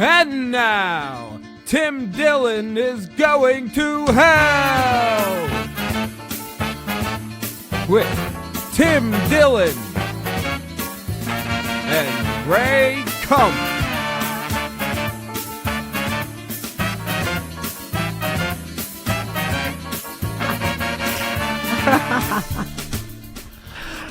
And now, Tim Dillon is going to hell with Tim Dillon and Ray Kump.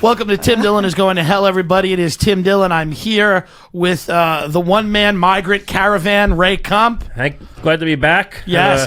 Welcome to Tim Dillon is Going to Hell, everybody. It is Tim Dillon. I'm here with the one-man migrant caravan, Ray Kump. Glad to be back. Yes.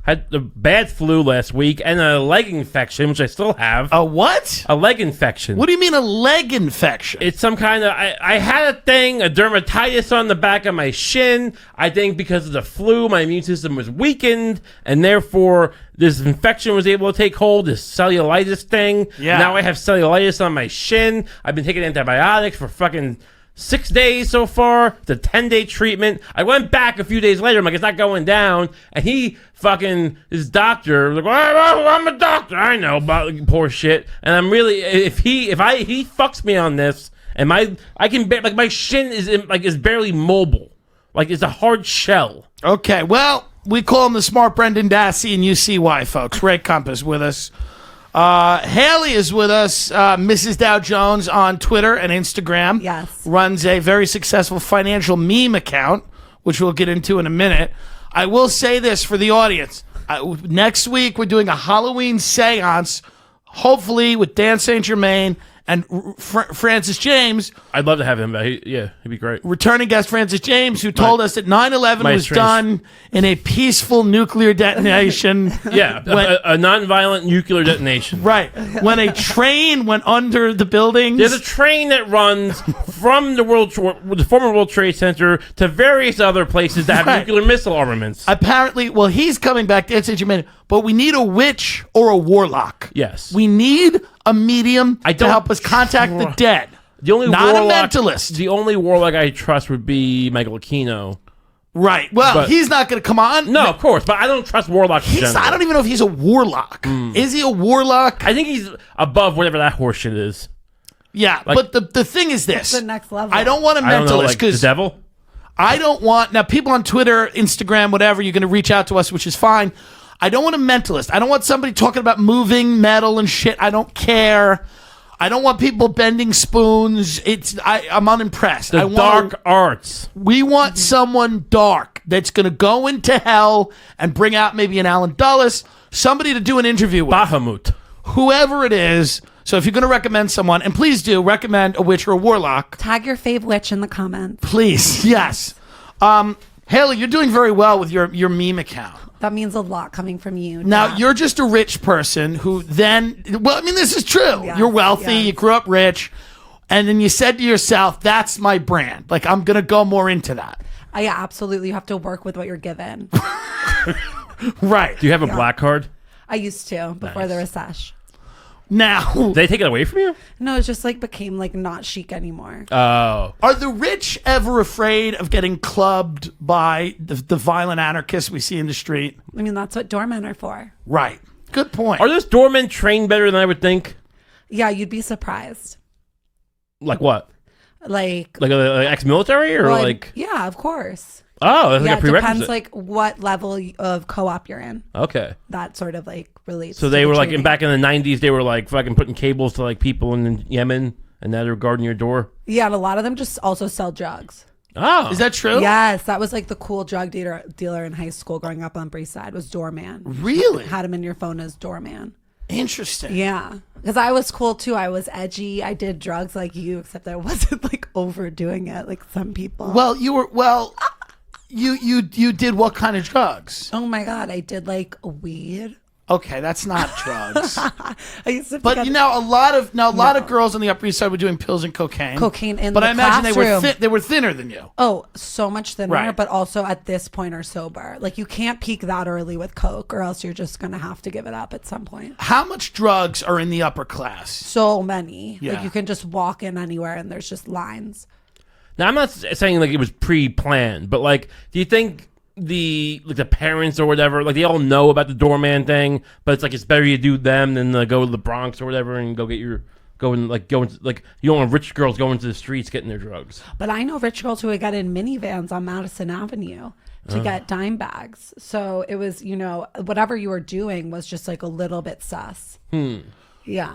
Had the bad flu last week and a leg infection, which I still have. A what? A leg infection. What do you mean a leg infection? It's some kind of... I had a thing, a dermatitis on the back of my shin. I think because of the flu, my immune system was weakened, and therefore this infection was able to take hold, this cellulitis thing. Yeah. Now I have cellulitis on my shin. I've been taking antibiotics for fucking 6 days so far. It's a 10-day treatment. I went back a few days later. I'm like, it's not going down. And his doctor, like, well, I'm a doctor. I know about poor shit. And I'm really, if he fucks me on this, and my shin is barely mobile. Like, it's a hard shell. Okay, well, we call him the smart Brendan Dassey, and you see why, folks. Ray Kump is with us. Haley is with us, Mrs. Dow Jones on Twitter and Instagram. Yes. Runs a very successful financial meme account, which we'll get into in a minute. I will say this for the audience. Next week, we're doing a Halloween seance, hopefully with Dan St. Germain and Francis James. I'd love to have him, but he'd be great. Returning guest Francis James, who told us that 9/11 was done in a peaceful nuclear detonation. Yeah, a nonviolent nuclear detonation. Right. When a train went under the buildings. There's a train that runs from the former World Trade Center to various other places that have nuclear missile armaments. Apparently, well, he's coming back to St. Germain, but we need a witch or a warlock. Yes. We need a medium to help us contact the dead. Not a mentalist. The only warlock I trust would be Michael Aquino. Right. Well, he's not going to come on. No, of course, but I don't trust warlocks in general. I don't even know if he's a warlock. Is he a warlock? I think he's above whatever that horseshit is. Yeah, but the thing is this. It's the next level. I don't want a mentalist because the devil? I don't want... Now, people on Twitter, Instagram, whatever, you're going to reach out to us, which is fine. I don't want a mentalist. I don't want somebody talking about moving metal and shit. I don't care. I don't want people bending spoons. I'm unimpressed. The dark arts. We want someone dark that's going to go into hell and bring out maybe an Alan Dulles, somebody to do an interview with. Bahamut. Whoever it is. So if you're going to recommend someone, and please do recommend a witch or a warlock. Tag your fave witch in the comments. Please, yes. Haley, you're doing very well with your meme account. That means a lot coming from you. Now, Dad. you're just a rich person who then... Well, I mean, this is true. Yes, you're wealthy. yes. You grew up rich. And then you said to yourself, that's my brand. Like, I'm going to go more into that. Yeah, absolutely. You have to work with what you're given. Right. Do you have a black card? I used to before the recession. Now... Did they take it away from you? No, it just became not chic anymore. Oh. Are the rich ever afraid of getting clubbed by the violent anarchists we see in the street? I mean, that's what doormen are for. Right. Good point. Are those doormen trained better than I would think? Yeah, you'd be surprised. Like what? Like ex-military or yeah, of course. Oh, that's Yeah, like a it prerequisite. depends what level of co-op you're in. Okay. That sort of relates. So to they the were training. back in the 90s, they were fucking putting cables to people in Yemen, and now they're guarding your door. Yeah, and a lot of them just also sell drugs. Oh. Is that true? Yes, that was the cool drug dealer in high school growing up on Breeside was doorman. Really? Had him in your phone as doorman. Interesting. Yeah, because I was cool too. I was edgy. I did drugs like you, except I wasn't overdoing it like some people. Well, you did what kind of drugs? Oh my God, I did weed. Okay, that's not drugs. I used to But a lot of girls on the Upper East Side were doing pills and cocaine. Cocaine in but the I imagine classroom. they were thinner than you. Oh, so much thinner, Right. but also at this point are sober. You can't peak that early with coke, or else you're just gonna have to give it up at some point. How much drugs are in the upper class? So many. Yeah. You can just walk in anywhere and there's just lines. Now, I'm not saying it was pre-planned, but do you think the parents or whatever, they all know about the doorman thing, but it's better you do them than go to the Bronx or whatever and go get your going like you don't want rich girls going to the streets getting their drugs. But I know rich girls who would get in minivans on Madison Avenue to get dime bags. So it was, whatever you were doing was just like a little bit sus. Yeah.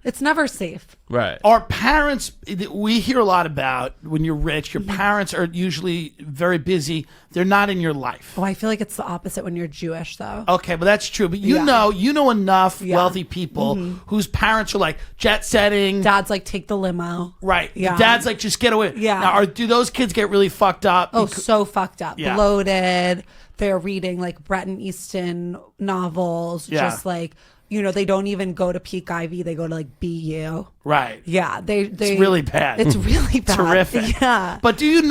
It's never safe. Right. Our parents, we hear a lot about when you're rich, your parents are usually very busy. They're not in your life. Oh, I feel like it's the opposite when you're Jewish, though. Okay, but that's true. But you know enough wealthy people whose parents are like jet setting. Dad's like, take the limo. Right. Yeah. Dad's like, just get away. Yeah. Now, do those kids get really fucked up? Oh, so fucked up. Yeah. Bloated. They're reading like Bretton Easton novels. Yeah. Just like, they don't even go to Peak Ivy. They go to like BU. Right. Yeah. It's really bad. It's really bad. Terrific. Yeah. But do you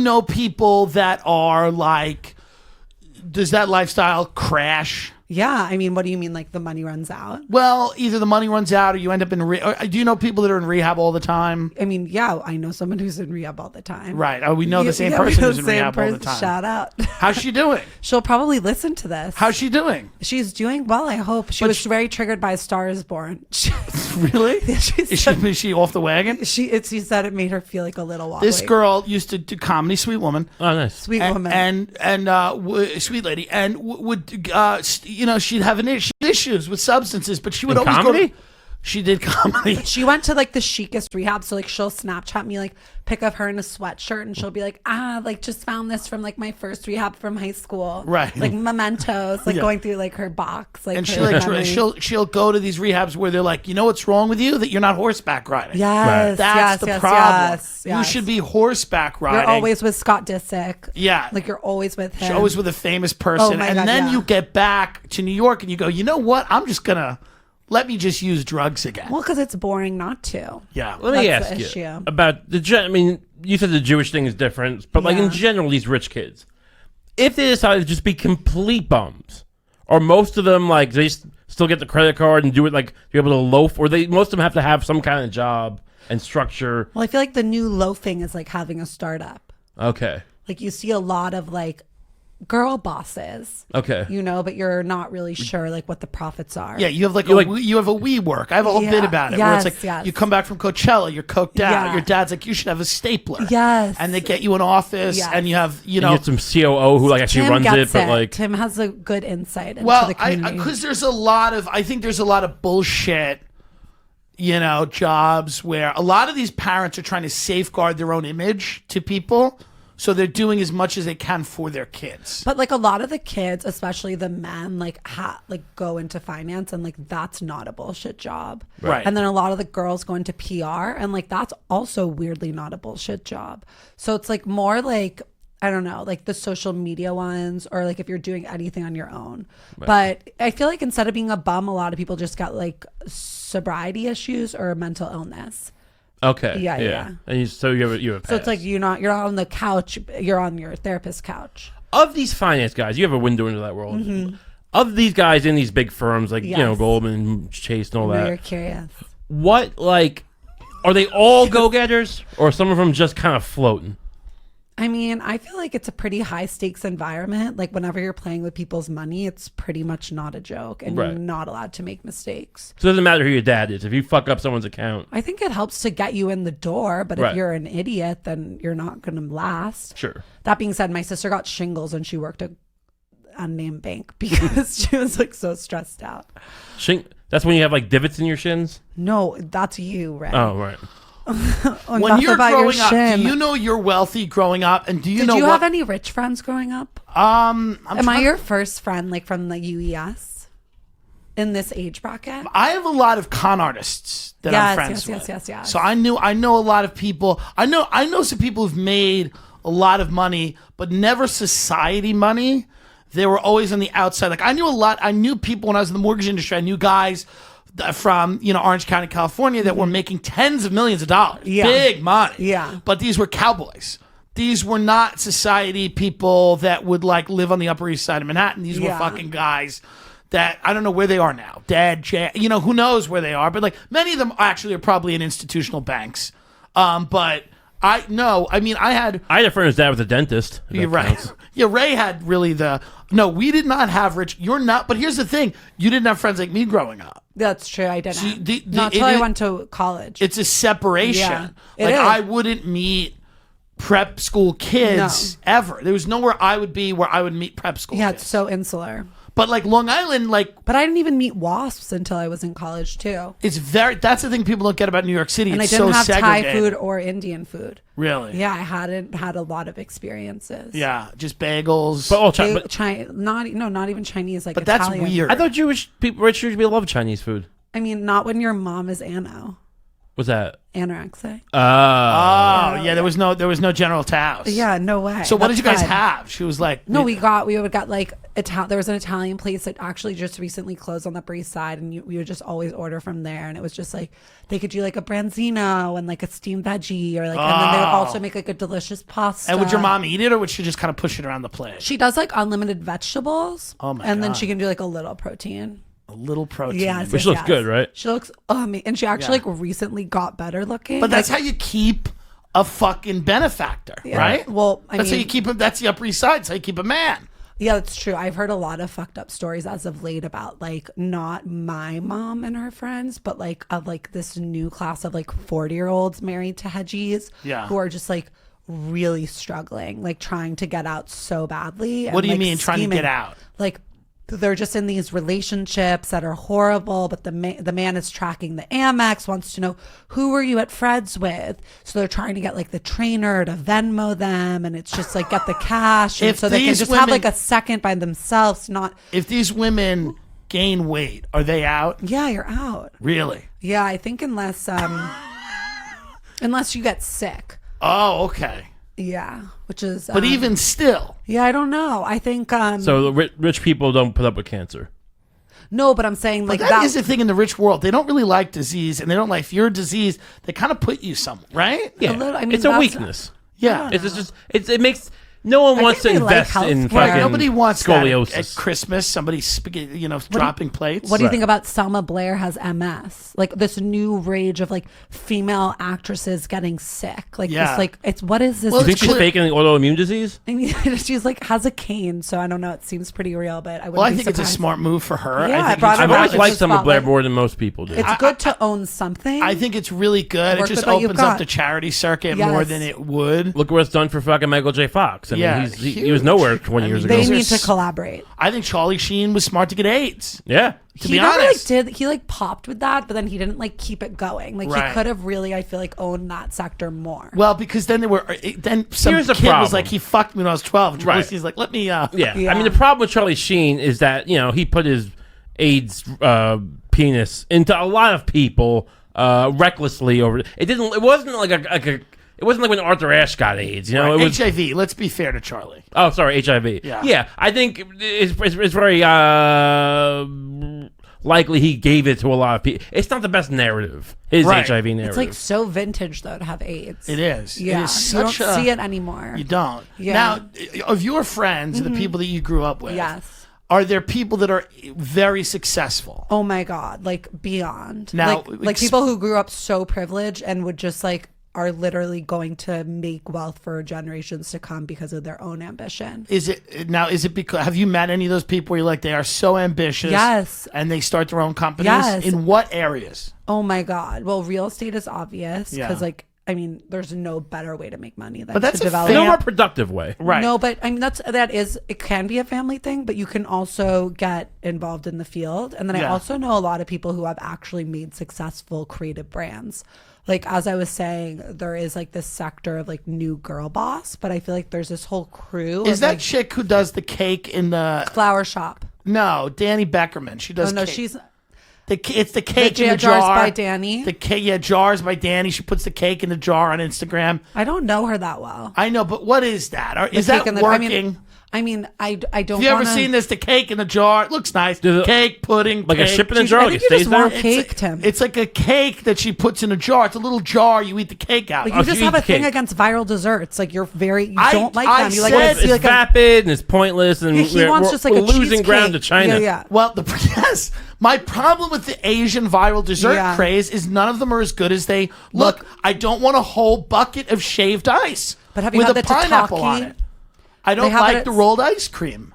know people that are like, does that lifestyle crash? Yeah. I mean, what do you mean? Like the money runs out? Well, either the money runs out or you end up in or do you know people that are in rehab all the time? I mean, yeah, I know someone who's in rehab all the time. Right. Oh, we know the same we person know who's in the same rehab all the person. time. Shout out. How's she doing? She'll probably listen to this. How's she doing? She's doing well, I hope. She was very triggered by A Star Is Born. Really? Is she off the wagon? She said it made her feel like a little wobbly. This girl used to do comedy, sweet woman. Oh, nice. Sweet woman. And sweet lady, and would she'd have issues with substances, but she would always comedy? go. She did comedy. She went to like the chicest rehab, so like she'll Snapchat me like pic of her in a sweatshirt, and she'll be like, like just found this from like my first rehab from high school, Right? Like mementos, like Yeah. going through like her box, like And her she'll go to these rehabs where they're like, you know what's wrong with you? That you're not horseback riding. Yes, That's yes, the problem. yes, You yes. should be horseback riding. You're always with Scott Disick. Yeah. Like you're always with him. She's always with a famous person. Oh my and God, then yeah. you get back to New York and you go, you know what? I'm just gonna let me just use drugs again. Well, because it's boring not to. Yeah. Let me That's ask the you issue. about I mean, you said the Jewish thing is different, but like in Yeah. general, these rich kids, if they decide to just be complete bums, or most of them like they still get the credit card and do it like you're able to loaf, or most of them have to have some kind of job and structure. Well, I feel like the new loafing is like having a startup. Okay. Like you see a lot of like girl bosses, Okay. but you're not really sure like what the profits are. Yeah, you have you have a WeWork. I have a whole Yeah. bit about it where it's Yes, like yes. you come back from Coachella, you're coked out. Yeah. Your dad's like, you should have a stapler. Yes. And they get you an office, Yes. and you have You get some COO who like actually Tim runs it, gets but like Tim has a good insight into well, the community. because there's a lot of I think there's a lot of bullshit. Jobs where a lot of these parents are trying to safeguard their own image to people. So they're doing as much as they can for their kids. But like a lot of the kids, especially the men, like go into finance, and like that's not a bullshit job. Right. And then a lot of the girls go into PR, and like that's also weirdly not a bullshit job. So it's like more like, I don't know, like the social media ones, or like if you're doing anything on your own. But I feel like instead of being a bum, a lot of people just got like sobriety issues or mental illness. okay. Yeah. And so you have a So it's like you're not on the couch, you're on your therapist's couch. of these finance guys, you have a window into that world. Of these guys in these big firms like Yes. Goldman, Chase, and all Now that. you're curious. What like are they all go getters, or some of them just kind of floating? I mean, I feel like it's a pretty high stakes environment. Like whenever you're playing with people's money, it's pretty much not a joke, and Right. you're not allowed to make mistakes. So it doesn't matter who your dad is. If you fuck up someone's account, I think it helps to get you in the door, but Right. if you're an idiot, then you're not going to last. sure. That being said, my sister got shingles and she worked at a unnamed bank because she was like so stressed out. That's when you have like divots in your shins. No, that's you, right? Oh right. When Enough you're about your growing up, shin. do you know you're wealthy growing up? And do you Did know you what? have any rich friends growing up? I'm Am I trying- your first friend, like from the UES, in this age bracket? I have a lot of con artists that I'm Yes, friends yes, with. yes. So I know a lot of people. I know some people who've made a lot of money, but never society money. They were always on the outside. Like I knew people when I was in the mortgage industry. I knew guys from Orange County, California, that were making tens of millions of dollars. Yeah. Big money. Yeah. But these were cowboys. These were not society people that would like live on the Upper East Side of Manhattan. These were Yeah. fucking guys that I don't know where they are now. Dad, who knows where they are. But like many of them actually are probably in institutional banks. But No, I mean, I had. I had a friend whose dad was a dentist. if that You're right. counts. Yeah, Ray had really the. No, we did not have rich. You're not. But here's the thing: you didn't have friends like me growing up. That's true. I didn't. See, Not until I went to college. It's a separation. Yeah, it like is. I wouldn't meet prep school kids ever. There was nowhere I would be where I would meet prep school Yeah, kids. it's so insular. But like Long Island, like But I didn't even meet WASPs until I was in college too. it's very. That's the thing people don't get about New York City. And It's I didn't so have Thai segregated. food or Indian food. Really? Yeah, I hadn't had a lot of experiences. Yeah, just bagels. But all They- Chi- but not even Chinese. Like But that's Italian. weird. I thought rich Jewish people love Chinese food. I mean, not when your mom is What's that? anorexic. Oh yeah, there was no General Taos. Yeah, no way. So what did you guys That's fine. have? She was like, No, we would got like there was an Italian place that actually just recently closed on the Upper East Side, and we would just always order from there. And it was just like they could do like a branzino and like a steamed veggie, or like, and then they would also make like a delicious pasta. And would your mom eat it, or would she just kind of push it around the plate? She does like unlimited vegetables. Oh my And then God. she can do like a little protein. A little protein. Yes, Which yes, looks yes. good, right? She looks and she actually like recently got better looking. But that's like, how you keep a fucking benefactor, right? Well, I that's how mean- you keep him. That's the Upper East Side. That's how you keep a man. Yeah, that's true. I've heard a lot of fucked up stories as of late about like not my mom and her friends, but like of like this new class of like 40-year-olds married to Hedgies Yeah. who are just like really struggling, like trying to get out so badly. What do you like, mean, trying to get out? Like they're just in these relationships that are horrible, but the man is tracking the Amex, wants to know who were you at Fred's with, so they're trying to get like the trainer to Venmo them, and it's just like get the cash, and If so they can these just have women- like a second by themselves. Not If these women gain weight, are they out? yeah, you're out. Really? Yeah, I think unless unless you get sick. Oh, okay. Yeah, which is But even still, yeah, I don't know. I think So the rich people don't put up with cancer. no, but I'm saying like that is the thing in the rich world. They don't really like disease, and they don't like if you're a disease. They kind of put you somewhere, right? Yeah, little- I mean, it's a that's- weakness. Yeah. It's just it makes no one wants to think they like invest in healthcare. fucking Nobody wants that scoliosis. at Christmas. Somebody, dropping plates. What do you Right. think about Selma Blair has MS? Like this new rage of like female actresses getting sick. Like Yeah. this, like it's what is this? Well, You think she's clear- faking the autoimmune disease? I mean, she's like has a cane, so I don't know. It seems pretty real, but I wouldn't Well, I be think it's a surprised. smart move for her. Yeah, I I think brought it's her I've back. always It's liked just Selma about, Blair like- more than most people do. It's good to own something. I think it's really good. It Work just with what you've opens up got. the charity circuit Yes. more than it would. Look what it's done for fucking Michael J. Fox. I mean, Yeah, he was huge. nowhere 20 years ago. they Those are need to s- collaborate. I think Charlie Sheen was smart to get AIDS. Yeah. To He be never honest, like did he like popped with that, but then he didn't like keep it going. Like Right. he could have really, I feel like, owned that sector more. well, because then some Here's the kid was problem. like, he fucked me when I was 12. And Charlie Right. Sheen's like, let me. Yeah. Yeah. I mean, the problem with Charlie Sheen is that, he put his AIDS penis into a lot of people recklessly over. It wasn't like it wasn't like when Arthur Ashe got AIDS, It was HIV. Let's be fair to Charlie. Oh, sorry, HIV. Yeah. Yeah, I think it's very likely he gave it to a lot of people. It's not the best narrative, his Right. HIV narrative. It's like so vintage though to have AIDS. It is. Yeah, It is you don't such a. see it anymore. You don't. Yeah. Now, of your friends, the people that you grew up with, Yes. are there people that are very successful? Oh my god, like beyond. Now, like people who grew up so privileged and would just like are literally going to make wealth for generations to come because of their own ambition. Is it because have you met any of those people where you're like they are so ambitious? Yes. And they start their own companies? Yes. In what areas? Oh my god. Well, real estate is obvious Yeah. because like I mean, there's no better way to make money than But that's to a develop. no more productive way. Right. No, but I mean it can be a family thing, but you can also get involved in the field. And then I Yeah. also know a lot of people who have actually made successful creative brands. Like as I was saying, there is like this sector of like new girl boss, but I feel like there's this whole crew. Is of, that like, chick who does the cake in the flower shop? No, Danny Beckerman. She does Oh no, cake. she's it's the cake The in the jars jar. by Danny? The cake, yeah, jars by Danny. She puts the cake in the jar on Instagram. I don't know her that well. I know, but what is that? Is The that cake in the- working? I mean, I mean, I don't. Have you ever seen this? The cake in the jar. It looks nice. Does it- Cake, pudding, Like a cake. ship in a I jar, like think it you stays just there. want cake, Tim. It's like a cake that she puts in a jar. It's a little jar. You eat the cake out. Like Oh, you so just you have eat a the thing cake. against viral desserts. Like you're you I- don't like I them. You like said- to see It's like a vapid and it's pointless, and he wants we're, just like we're a losing cheesecake. ground to China. Yeah. Well, yes. My problem with the Asian viral dessert Yeah. craze is none of them are as good as they look. I don't want a whole bucket of shaved ice. But have you with had a the pineapple tataki? on it. I don't have it like at- the rolled ice cream.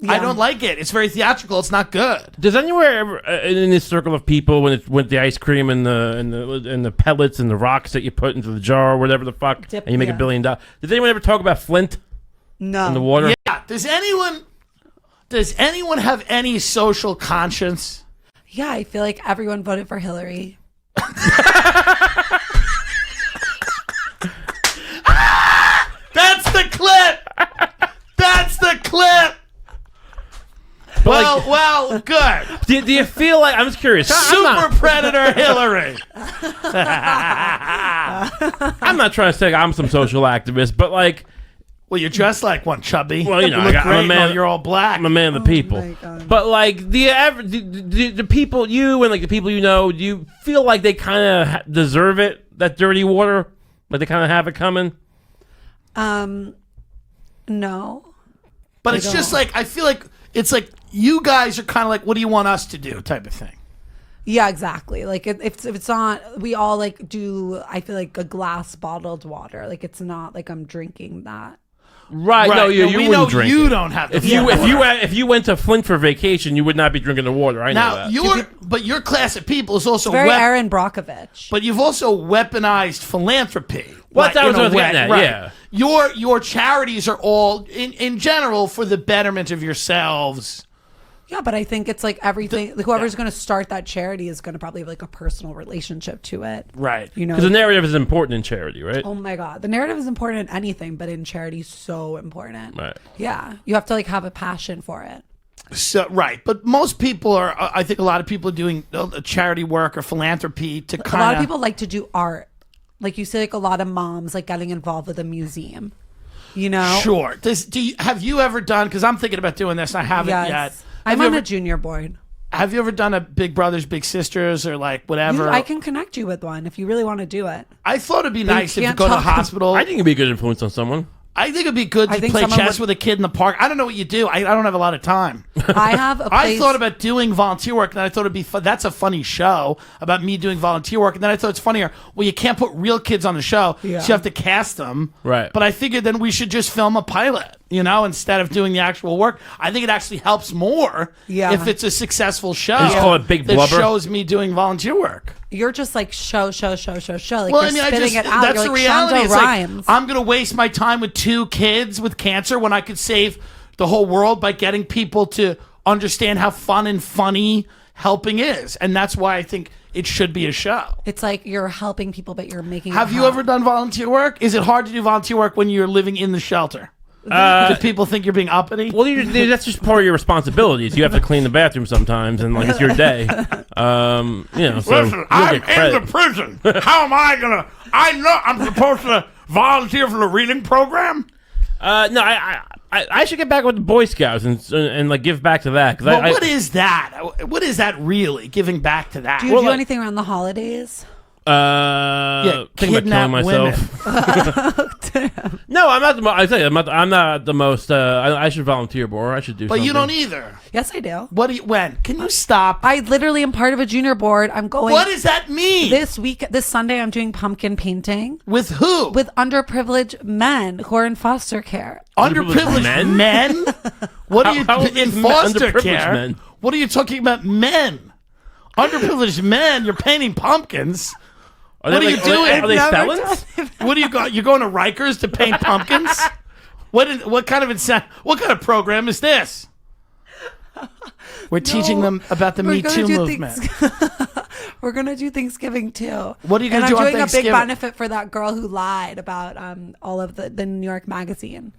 I Yeah. don't like it. It's very theatrical. It's not good. Does anywhere ever in this circle of people, when it's with the ice cream and the pellets and the rocks that you put into the jar or whatever the fuck, Dip, and you make yeah. $1 billion? Does anyone ever talk about Flint No. in the water? Yeah. Does anyone have any social conscience? Yeah, I feel like everyone voted for Hillary. That's the clip. That's the clip. But Well, good. do you feel like, I'm just curious. Super Predator Hillary. I'm not trying to say I'm some social activist, but like, Well, you're dressed like one, chubby. Well, you know, look I'm a great. man. No, you're all black. I'm a man of the people. my God. But like, the people you and like the people you know, do you feel like they kind of deserve it? That dirty water, like they kind of have it coming. No. But it's just like, I feel like it's like you guys are kind of like, what do you want us to do type of thing. Yeah, exactly. Like if it's not, we all like do. I feel like a glass bottled water. Like it's not like I'm drinking that. Right? No, you we wouldn't know drink you it. don't have the If you water. if you went to Flint for vacation, you would not be drinking the water. I know Now that. your class of people is also Very Aaron Brockovich. but you've also weaponized philanthropy. Well, that was in what I a was way, getting at, right. yeah. Your charities are all in general for the betterment of yourselves. Yeah, but I think it's like everything. Whoever's going to start that charity is going to probably have like a personal relationship to it. Right. You know. Because the narrative is important in charity, right? Oh my God, the narrative is important in anything, but in charity, so important. Right. Yeah, you have to like have a passion for it. So right, but most people are. I think a lot of people are doing charity work or philanthropy to A kind lot of people like to do art. Like you see, like a lot of moms like getting involved with a museum. You know. Sure. Have you ever done? Because I'm thinking about doing this. And I haven't Yes. yet. I'm Have on you a junior board. Have you ever done a Big Brothers Big Sisters or like whatever? I can connect you with one if you really want to do it. I thought it'd be nice if you can't go to the talk- hospital. I think it'd be a good influence on someone. I think it'd be good I to think play someone chess would- with a kid in the park. I don't know what you do. I don't have a lot of time. I have a I place. thought about doing volunteer work, and I thought it'd be fun. That's a funny show about me doing volunteer work, and then I thought it's funnier. Well, you can't put real kids on the show, Yeah. so you have to cast them. Right. But I figured then we should just film a pilot, instead of doing the actual work. I think it actually helps more Yeah. if it's a successful show. Just call it Big that Blubber? shows me doing volunteer work. You're just like show. Like Well, you're I mean, spitting it out. that's You're the like reality. Shonda It's like, Rhimes. I'm going to waste my time with 2 kids with cancer when I could save the whole world by getting people to understand how fun and funny helping is. And that's why I think it should be a show. It's like you're helping people, but you're making. Have it you help. ever done volunteer work? Is it hard to do volunteer work when you're living in the shelter? Do people think you're being uppity? Well, that's just part of your responsibilities. You have to clean the bathroom sometimes, and like it's your day. So you don't get credit. prison. How am I gonna? I know I'm supposed to volunteer for the reading program. No, I should get back with the Boy Scouts and like give back to that. 'Cause Well, what is that? What is that really? Giving back to that? Do you Well, do like- anything around the holidays? Think about kidnap killing myself. No, I'm not. I tell you, I'm not the most. I should volunteer more. I should do. But something. you don't either. Yes, I do. What do you? When? Can you stop? I literally am part of a junior board. I'm going. What does that mean? This Sunday? I'm doing pumpkin painting With who? with underprivileged men who are in foster care. underprivileged men? What are you How in is foster underprivileged care? men? What are you talking about? Men, underprivileged men. You're painting pumpkins. Are What they, are you like, doing? Are they Never felons? What do you go? You're going to Rikers to paint pumpkins? What kind of program is this? We're teaching them about the Me Too movement. We're gonna do Thanksgiving too. What are you gonna and do on I'm doing a big Thanksgiving? benefit for that girl who lied about all of the New York Magazine.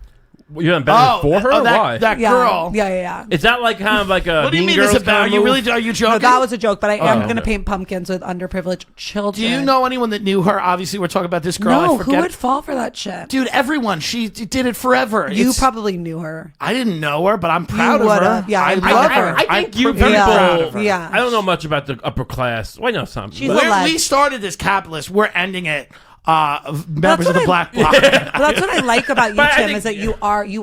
You have better for her? Why? that Yeah, girl. yeah. Is that like kind of like a What do you Mean mean this Girls about? kind Are of you move? really? Are you joking? No, that was a joke, but I am going to okay. paint pumpkins with underprivileged children. Do you know anyone that knew her? Obviously, we're talking about this girl. No, I forget. who would fall for that shit? Dude, everyone. She did it forever. You It's- probably knew her. I didn't know her, but I'm proud of would her. have. Yeah, I I love love her. her. I think I'm you very people. proud of her. Yeah. I don't know much about the upper class. Well, I know something. She's but- a leg. We started this capitalist. We're ending it. Members what of the I- Black Bloc. Well, that's what I like about you, But I Tim, think- is that you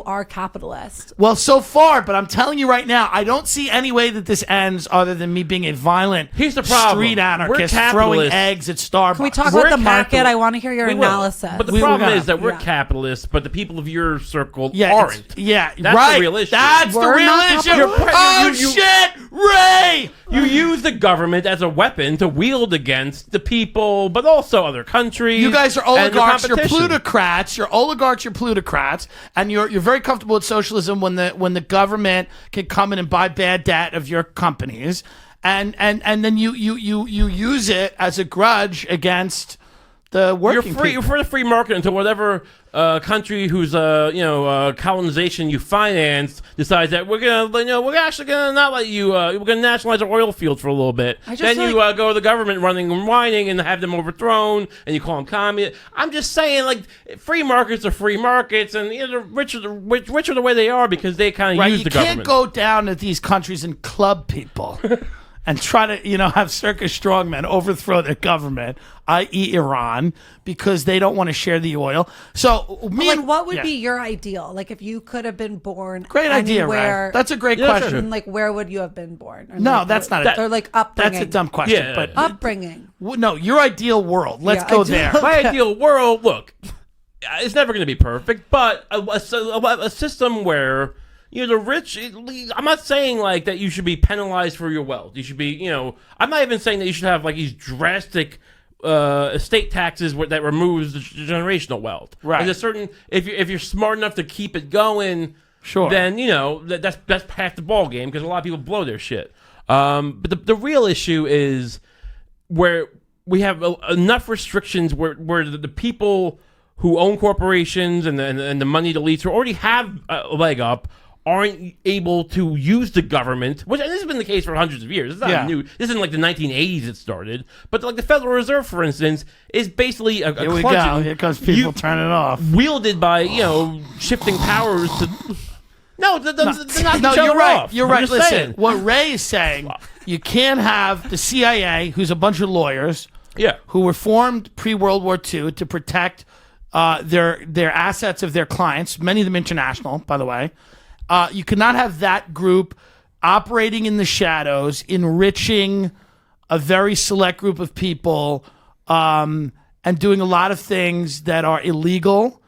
are capitalist. Well, so far, but I'm telling you right now, I don't see any way that this ends other than me being a violent Here's the problem. street anarchist We're throwing capitalists. eggs at Starbucks. Can we talk We're about the market? capital- I want to hear your We will. analysis. But the We- we're problem gonna- is that we're Yeah. capitalists, but the people of your circle Yeah, it's- aren't. yeah, That's right. the real issue. That's We're the real not issue. capitalists. Oh You- shit, Ray! You use the government as a weapon to wield against the people, but also other countries. You guys are and the oligarchs. You're competition. plutocrats. You're oligarchs. You're plutocrats, and you're very comfortable with socialism when the government can come in and buy bad debt of your companies, and then you use it as a grudge against the You're working free. people. You're for the free market until whatever country whose colonization you finance decides that we're actually gonna not let you. We're gonna nationalize our oil fields for a little bit. I just Then feel you go to the government running and whining and have them overthrown, and you call them communist. I'm just saying, like, free markets are free markets, and the rich are the way they are because they kind of Right, use you the can't government. go down to these countries and club people and try to, have circus strongmen overthrow their government, i.e. Iran, because they don't want to share the oil. So, what would yeah. be your ideal? Like, if you could have been born Great idea, Ray. anywhere, That's a great Yeah, question. sure. and, like, where would you have been born? Or, No, like, that's not that- a Or like upbringing. That's a dumb question. Yeah. But upbringing. no, your ideal world. Let's Yeah, go I do. there. My ideal world, look, it's never going to be perfect, but a system where the rich. I'm not saying like that you should be penalized for your wealth. You should be, I'm not even saying that you should have like these drastic estate taxes that removes the generational wealth. Right. There's a certain if you're smart enough to keep it going, Sure. then that's half the ball game because a lot of people blow their shit. But the real issue is where we have enough restrictions where the people who own corporations and the money to lead who already have a leg up aren't able to use the government, which this has been the case for hundreds of years. It's not Yeah. new. This isn't like the 1980s it started. But like the Federal Reserve, for instance, is basically a Here we go. clunge Here comes people turning it off. wielded by shifting powers to. No, they're not No, each you're other right. off. You're I'm right. just Listen, saying. what Ray is saying, you can't have the CIA, who's a bunch of lawyers, Yeah. who were formed pre-World War II to protect their assets of their clients, many of them international, by the way. You cannot have that group operating in the shadows, enriching a very select group of people, and doing a lot of things that are illegal.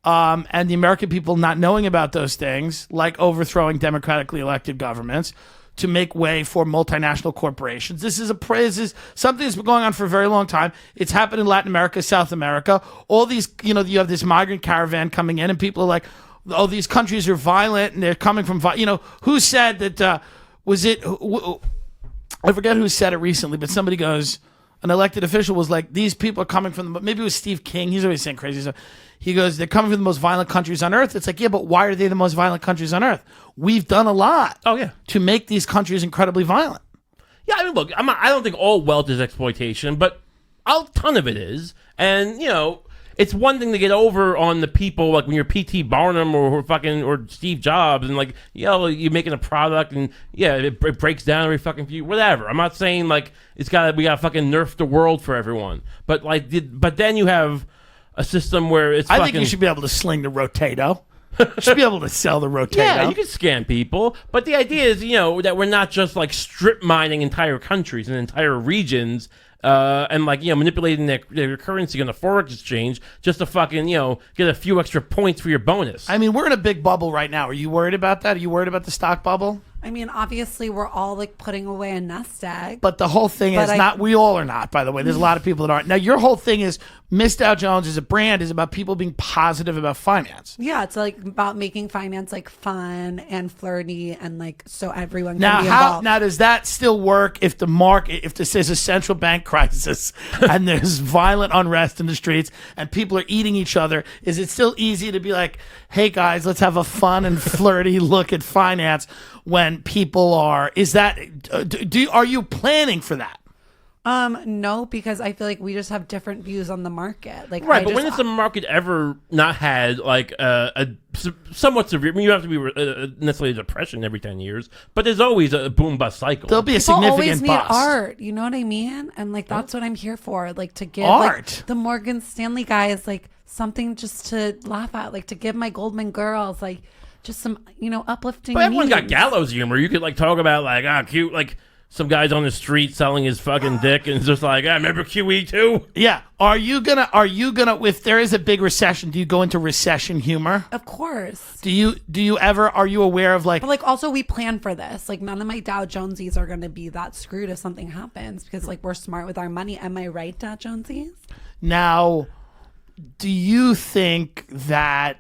And the American people not knowing about those things, like overthrowing democratically elected governments to make way for multinational corporations. This is something that's been going on for a very long time. It's happened in Latin America, South America. All these, you have this migrant caravan coming in, and people are like, "Oh, these countries are violent, and they're coming from, who said that? Was it? I forget who said it recently, but somebody goes." An elected official was like, these people are coming from maybe it was Steve King. He's always saying crazy stuff. He goes, they're coming from the most violent countries on earth. It's like, yeah, but why are they the most violent countries on earth? We've done a lot. Oh, yeah. To make these countries incredibly violent. Yeah, I mean, look, I don't think all wealth is exploitation, but a ton of it is. And, it's one thing to get over on the people, like when you're P.T. Barnum or Steve Jobs, and like, you're making a product and, it breaks down every fucking few, whatever. I'm not saying like we gotta fucking nerf the world for everyone. But but then you have a system where it's I think you should be able to sling the Rotato. You should be able to sell the Rotato. Yeah, you can scam people, but the idea is, that we're not just like strip mining entire countries and entire regions, and like manipulating their currency on the forex exchange just to fucking get a few extra points for your bonus. I mean, we're in a big bubble right now. Are you worried about that? Are you worried about the stock bubble? I mean, obviously, we're all like putting away a nest egg. But the whole thing is we all are not, by the way. There's a lot of people that aren't. Now, your whole thing is Miss Dow Jones as a brand is about people being positive about finance. Yeah, it's like about making finance like fun and flirty and like so everyone can Now, be involved. now does that still work if the market, if this is a central bank crisis and there's violent unrest in the streets and people are eating each other? Is it still easy to be like, hey guys, let's have a fun and flirty look at finance when people are? Is that are you planning for that? No, because I feel like we just have different views on the market. Like, Right, but when has the market ever not had like a somewhat severe? I mean, you have to be necessarily a depression every 10 years, but there's always a boom bust cycle. There'll be a People significant always need bust. art, you know what I mean? And like that's what I'm here for, like to give Art? like, the Morgan Stanley guys like something just to laugh at, like to give my Goldman girls like just some uplifting. But everyone's got memes. gallows humor. You could like talk about like cute like some guys on the street selling his fucking dick and it's just like remember QE too. Yeah. Are you gonna if there is a big recession, do you go into recession humor? Of course. Do you ever, are you aware of like, But like also we plan for this. Like none of my Dow Jonesies are gonna be that screwed if something happens because like we're smart with our money. Am I right, Dow Jonesies? now, do you think that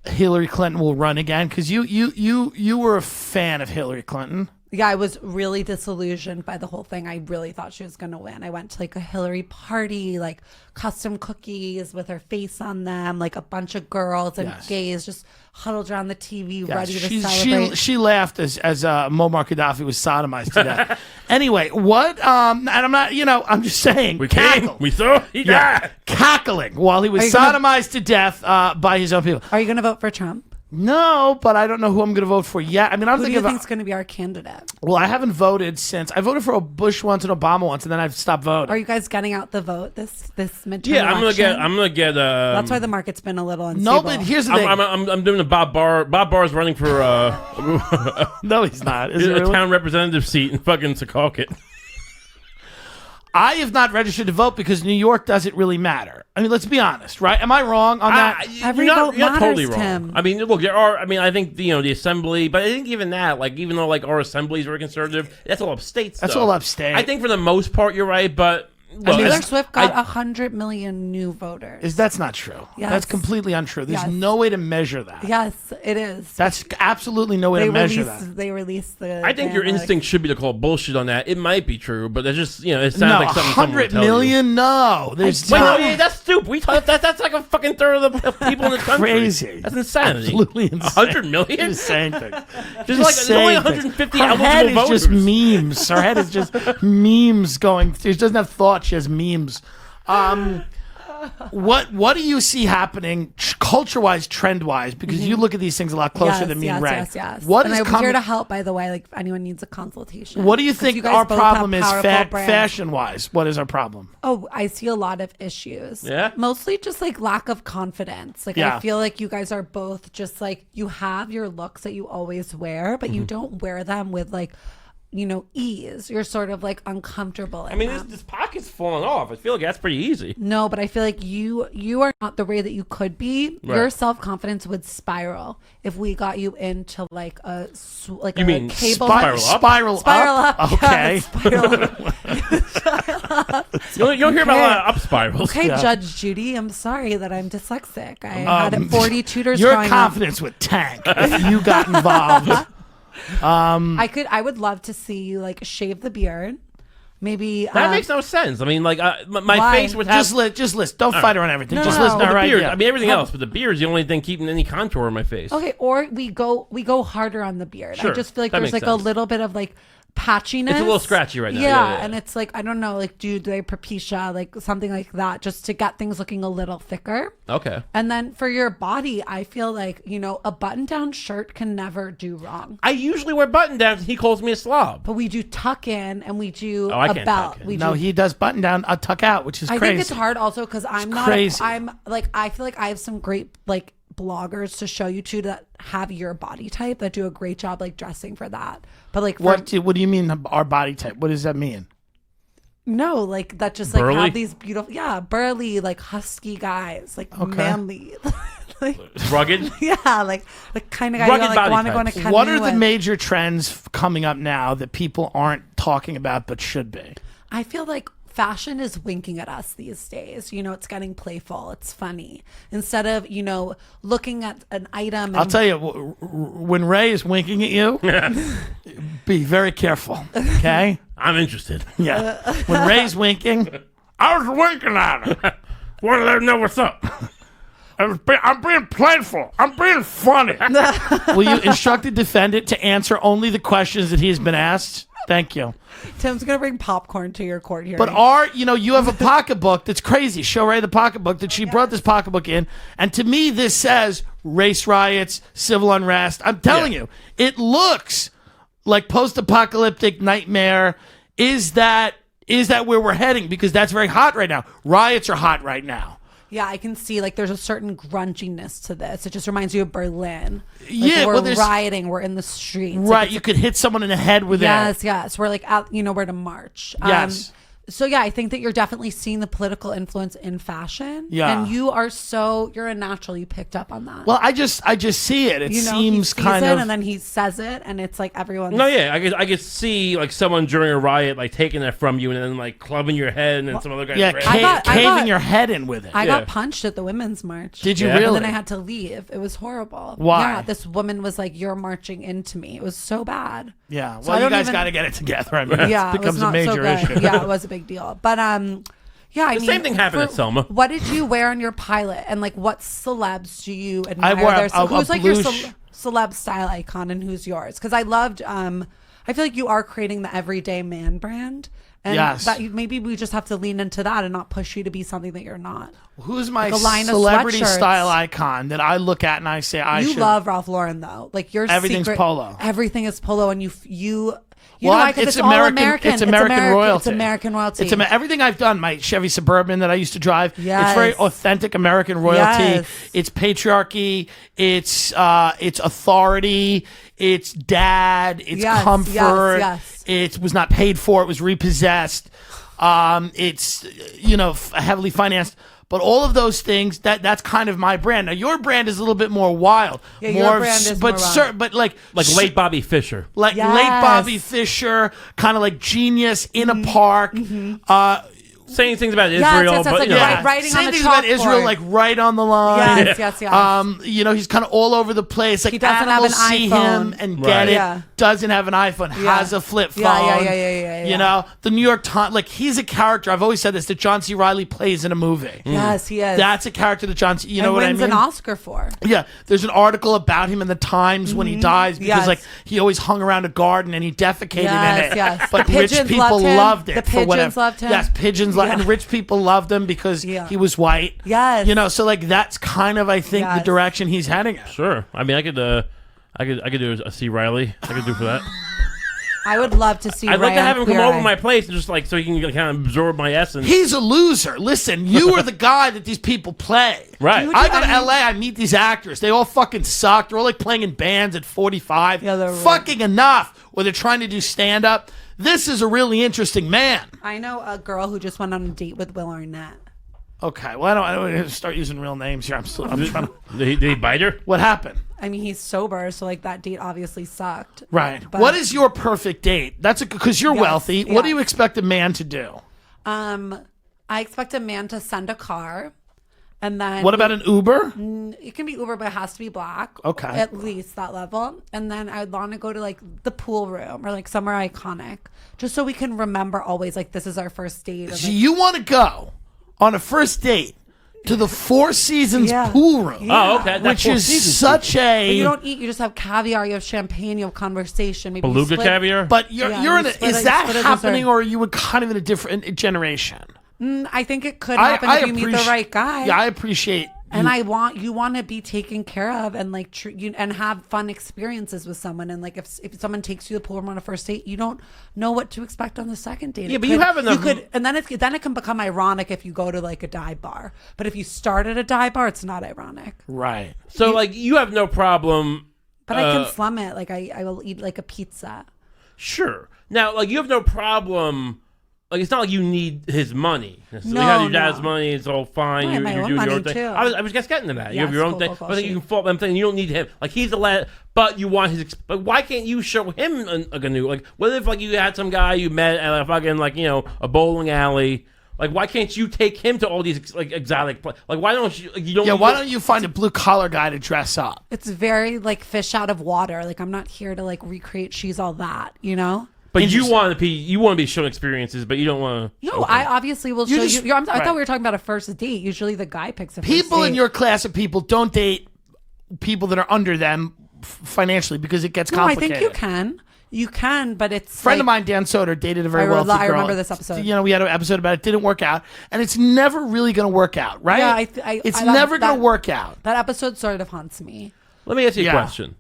Hillary Clinton will run again? Because you were a fan of Hillary Clinton. Yeah, I was really disillusioned by the whole thing. I really thought she was going to win. I went to like a Hillary party, like custom cookies with her face on them, like a bunch of girls and Yes. gays just huddled around the TV Yes, ready to celebrate. she laughed as Muammar Gaddafi was sodomized to death. Anyway, what? And I'm not, I'm just saying. We came, we saw, he died. Cackling while he was Are you gonna- sodomized to death by his own people. Are you going to vote for Trump? No, but I don't know who I'm going to vote for yet. I mean, I'm Who do thinking you of. think is going to be our candidate? Well, I haven't voted since I voted for a Bush once and Obama once, and then I've stopped voting. Are you guys getting out the vote this midterm Yeah, I'm election? gonna get. That's why the market's been a little unstable. No, but here's the thing. I'm doing the Bob Barr. Bob Barr's running for No, he's not. Is it a really? town representative seat in fucking Secaucus. I have not registered to vote because New York doesn't really matter. I mean, let's be honest, right? Am I wrong on that? Every you're vote you're not totally matters, wrong. Tim. I mean, look, there are. I mean, I think the assembly, but I think even that, like, even though like our assemblies are conservative, that's all upstate stuff. That's all upstate. I think for the most part, you're right, but look, Taylor I- Swift got 100 million new voters. That's not true. Yes. That's completely untrue. There's Yes. no way to measure that. Yes, it is. That's absolutely no way to measure that. They released the. I think your analytics. instinct should be to call bullshit on that. It might be true, but it's just it sounds No, like something someone would 100 tell you. million? No. There's Wait, not. no, yeah, that's stupid. We thought that's like a fucking third of the people in the country. Crazy. That's insanity. Absolutely insane. 100 million? Just saying things. There's like there's only 150 Her head is eligible just voters. memes. Her head is just memes going. She doesn't have thought. She has memes. What do you see happening culture-wise, trend-wise? Because you look at these things a lot closer than me and Ray. Yes. What and is I'm coming? here to help, by the way. Like, if anyone needs a consultation. What do you 'Cause think guys our both problem have is powerful brands. fashion-wise? What is our problem? Oh, I see a lot of issues. Yeah? Mostly just like lack of confidence. Like Yeah. I feel like you guys are both just like you have your looks that you always wear, but you don't wear them with like, ease. You're sort of like uncomfortable. I mean, this pocket's falling off. I feel like that's pretty easy. No, but I feel like you are not the way that you could be. Right. Your self-confidence would spiral if we got you into like a You mean cable spiral up? Spiral up. Okay. Yeah, spiral up. You don't hear about a lot of up spirals. Okay, Yeah. Judge Judy, I'm sorry that I'm dyslexic. I had 40 tutors Your growing up. confidence would tank if you got involved. I would love to see you like shave the beard. Maybe That makes no sense. I mean, like my Why? face would have Just listen. Don't fight her on everything. No, just no, listen no. to the her beard. idea. I mean, everything else, but the beard's the only thing keeping any contour in my face. Okay, or we go harder on the beard. Sure, I just feel like that there's makes like sense. a little bit of like patchiness. It's a little scratchy right now. Yeah, Yeah, yeah. and it's like I don't know, like do they propecia, like something like that, just to get things looking a little thicker. Okay. And then for your body, I feel like a button-down shirt can never do wrong. I usually wear button downs, and he calls me a slob. But we do tuck in and we do I a can't belt. tuck in. We No, do he does button down, a tuck out, which is I crazy. think it's hard also because I'm not. crazy. I'm like I feel like I have some great like bloggers to show you to that have your body type that do a great job like dressing for that. But like for, What do you mean our body type? What does that mean? no, like that just like Burly? have these beautiful burly like husky guys like manly. Like, Rugged. yeah, like the kind of guy you Rugged like body want to go on a types. canoe What are the with. major trends coming up now that people aren't talking about but should be? I feel like fashion is winking at us these days. You know, it's getting playful. It's funny. Instead of, you know, looking at an item. I'll tell you, when Ray is winking at you, be very careful, okay? I'm interested. Yeah. When Ray's winking, I was winking at her. Want to let him know what's up. I'm being playful. I'm being funny. Will you instruct the defendant to answer only the questions that he's been asked? Thank you. Tim's going to bring popcorn to your court hearing. But you have a pocketbook that's crazy. Show Ray the pocketbook that she brought this pocketbook in. And to me, this says race riots, civil unrest. I'm telling you, it looks like post-apocalyptic nightmare. Is that where we're heading? Because that's very hot right now. Riots are hot right now. Yeah, I can see like there's a certain grunchiness to this. It just reminds you of Berlin. Like, Yeah, we're well, rioting. We're in the streets. Right, you could hit someone in the head with that. Yes. We're like out. You know where to march. Yes. So yeah, I think that you're definitely seeing the political influence in fashion. Yeah. And you're a natural. You picked up on that. Well, I just see it. It you know, seems he sees kind it of. and then he says it, and it's like everyone's. No, yeah, I could see like someone during a riot like taking that from you and then like clubbing your head and then some other guy. Yeah, caving your head in with it. I Yeah. got punched at the women's march. Did you Yeah. And really? then I had to leave. It was horrible. Why? Yeah, this woman was like, "You're marching into me." It was so bad. Yeah. So I Well, you don't guys even- got to get it together. I mean, Yeah, it becomes was not a major so good. issue. Yeah, it was a big deal. But yeah, I The mean, same thing happened at Selma. What did you wear on your pilot, and like what celebs do you admire? wore a Who's like your blue celeb style icon, and who's yours? Because I loved. I feel like you are creating the everyday man brand. And Yes. maybe we just have to lean into that and not push you to be something that you're not. Who's my Like a line of celebrity sweatshirts. style icon that I look at and I say I You should? love Ralph Lauren though. Like your Everything's secret, polo. Everything is polo, and you Well, know why? 'Cause it's all American. It's American royalty. It's American royalty. It's everything I've done. My Chevy Suburban that I used to drive. Yes. It's very authentic American royalty. Yes. It's patriarchy. It's authority. It's dad. It's Yes, comfort. yes. It was not paid for. It was repossessed. It's heavily financed. But all of those things, that's kind of my brand. Now your brand is a little bit more wild. Yeah, your brand is more wild. But like late Bobby Fischer. like Yes. late Bobby Fischer, kind of like genius in a park. Saying things about Yes, Israel, yes, but like you know, writing on Saying the things about chalkboard. Israel, like right on the line. Yes. He's kind of all over the place. Like He doesn't have animals an see iPhone. him and Right. get it. Yeah. Doesn't have an iPhone. Has a flip phone. Yeah. You know, the New York Times. Like he's a character. I've always said this that John C. Reilly plays in a movie. Yes, he is. That's a character that John C. You know and what I wins mean? an Oscar for. Yeah, there's an article about him in the Times when he dies because Yes. like he always hung around a garden and he defecated in it. Yes. But The rich pigeons people loved him. loved it The for whatever. pigeons loved him. Yes, pigeons Yeah. and rich people loved him because Yeah. he was white. Yes. You know, so like that's kind of I think the Yes. direction he's heading in. sure. I mean, I could do a C. Riley. I could do for that. I would love to see. I'd like Ray to on have him come Queer over Eye. my place and just like so he can kind of absorb my essence. He's a loser. Listen, you are the guy that these people play. Right. Dude, I go to I mean- LA, I meet these actors. They all fucking suck. They're all like playing in bands at 45. Yeah, they're fucking enough. Or they're trying to do stand up. This is a really interesting man. I know a girl who just went on a date with Will Arnett. Okay, well, I don't start using real names here. I'm trying to. Did he bite her? What happened? I mean, he's sober, so like that date obviously sucked. Right. But- What is your perfect date? That's because you're Yes, wealthy. What do yes. you expect a man to do? I expect a man to send a car, and then What about an Uber? it can be Uber, but it has to be black. Okay. At least that level. And then I would want to go to like the pool room or like somewhere iconic, just so we can remember always like this is our first date. So you want to go on a first date to the Four Seasons Yeah. pool room, Oh, okay. That which Four is Seasons such a. You don't eat. You just have caviar. You have champagne. You have conversation. Maybe you beluga split- caviar. But you're Yeah, you're you in a, split is it- you that split it happening, dessert. or are you kind of in a different generation? I think it could happen if you meet the right guy. Yeah, I appreciate. And I want you want to be taken care of and like you and have fun experiences with someone. And like if someone takes you to the pool room on a first date, you don't know what to expect on the second date. Yeah, It but you could- have enough- You could, and then it can become ironic if you go to like a dive bar. But if you start at a dive bar, it's not ironic. Right. So like you have no problem. But I can slum it. Like I will eat like a pizza. Sure. Now, like you have no problem like it's not like you need his money. So you No, have your dad's no. money. It's all fine. I have my You're own doing your money, own thing. too. I was just getting to that. You have Yes, your own cool, thing. cool, cool, I think you shoot. can fault. I'm saying you don't need him. Like he's the lad, but you want his. But why can't you show him a new? Like what if like you had some guy you met at a fucking like a bowling alley. Like, why can't you take him to all these like exotic? Like, why don't you? Like, you don't. Yeah, why don't you find a blue collar guy to dress up? It's very like fish out of water. Like I'm not here to like recreate She's All That, you know? But you want to be shown experiences, but you don't want to. No, I obviously will show just- you. I right. thought we were talking about a first date. Usually the guy picks a first People in date. your class of people don't date people that are under them financially because it gets No, I complicated. think you can. You can, but it's Friend like, of mine, Dan Soder, dated a very I wealthy girl. remember this episode. You know, we had an episode about it. Didn't work out, and it's never really going to work out, right? Yeah, it's I- never going that- to work out. That episode sort of haunts me. Let me ask you Yeah. a question.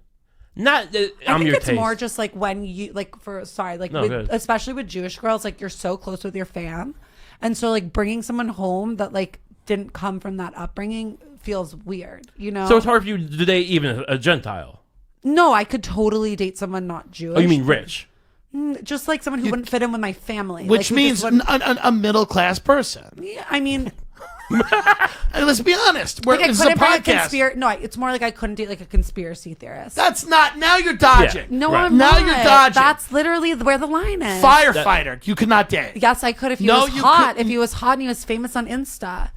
Not that I I'm think your it's taste. more just like when you like for like No, with, good. especially with Jewish girls, like you're so close with your fan, and so like bringing someone home that like didn't come from that upbringing feels weird, you know. So it's hard for you to date even a Gentile. No, I could totally date someone not Jewish. Oh, you mean rich? Just like someone who wouldn't fit in with my family, Which like, who means just wouldn't- a middle class person. yeah, I mean, And let's be honest. like I It's a couldn't bring a podcast. conspiracy. No, it's more like I couldn't date like a conspiracy theorist. That's not. Now you're dodging. No, Right. I'm Now not. you're dodging. That's literally where the line is. Firefighter. You could not date. Yes, I could if he No, was you hot. couldn't. If he was hot and he was famous on Insta.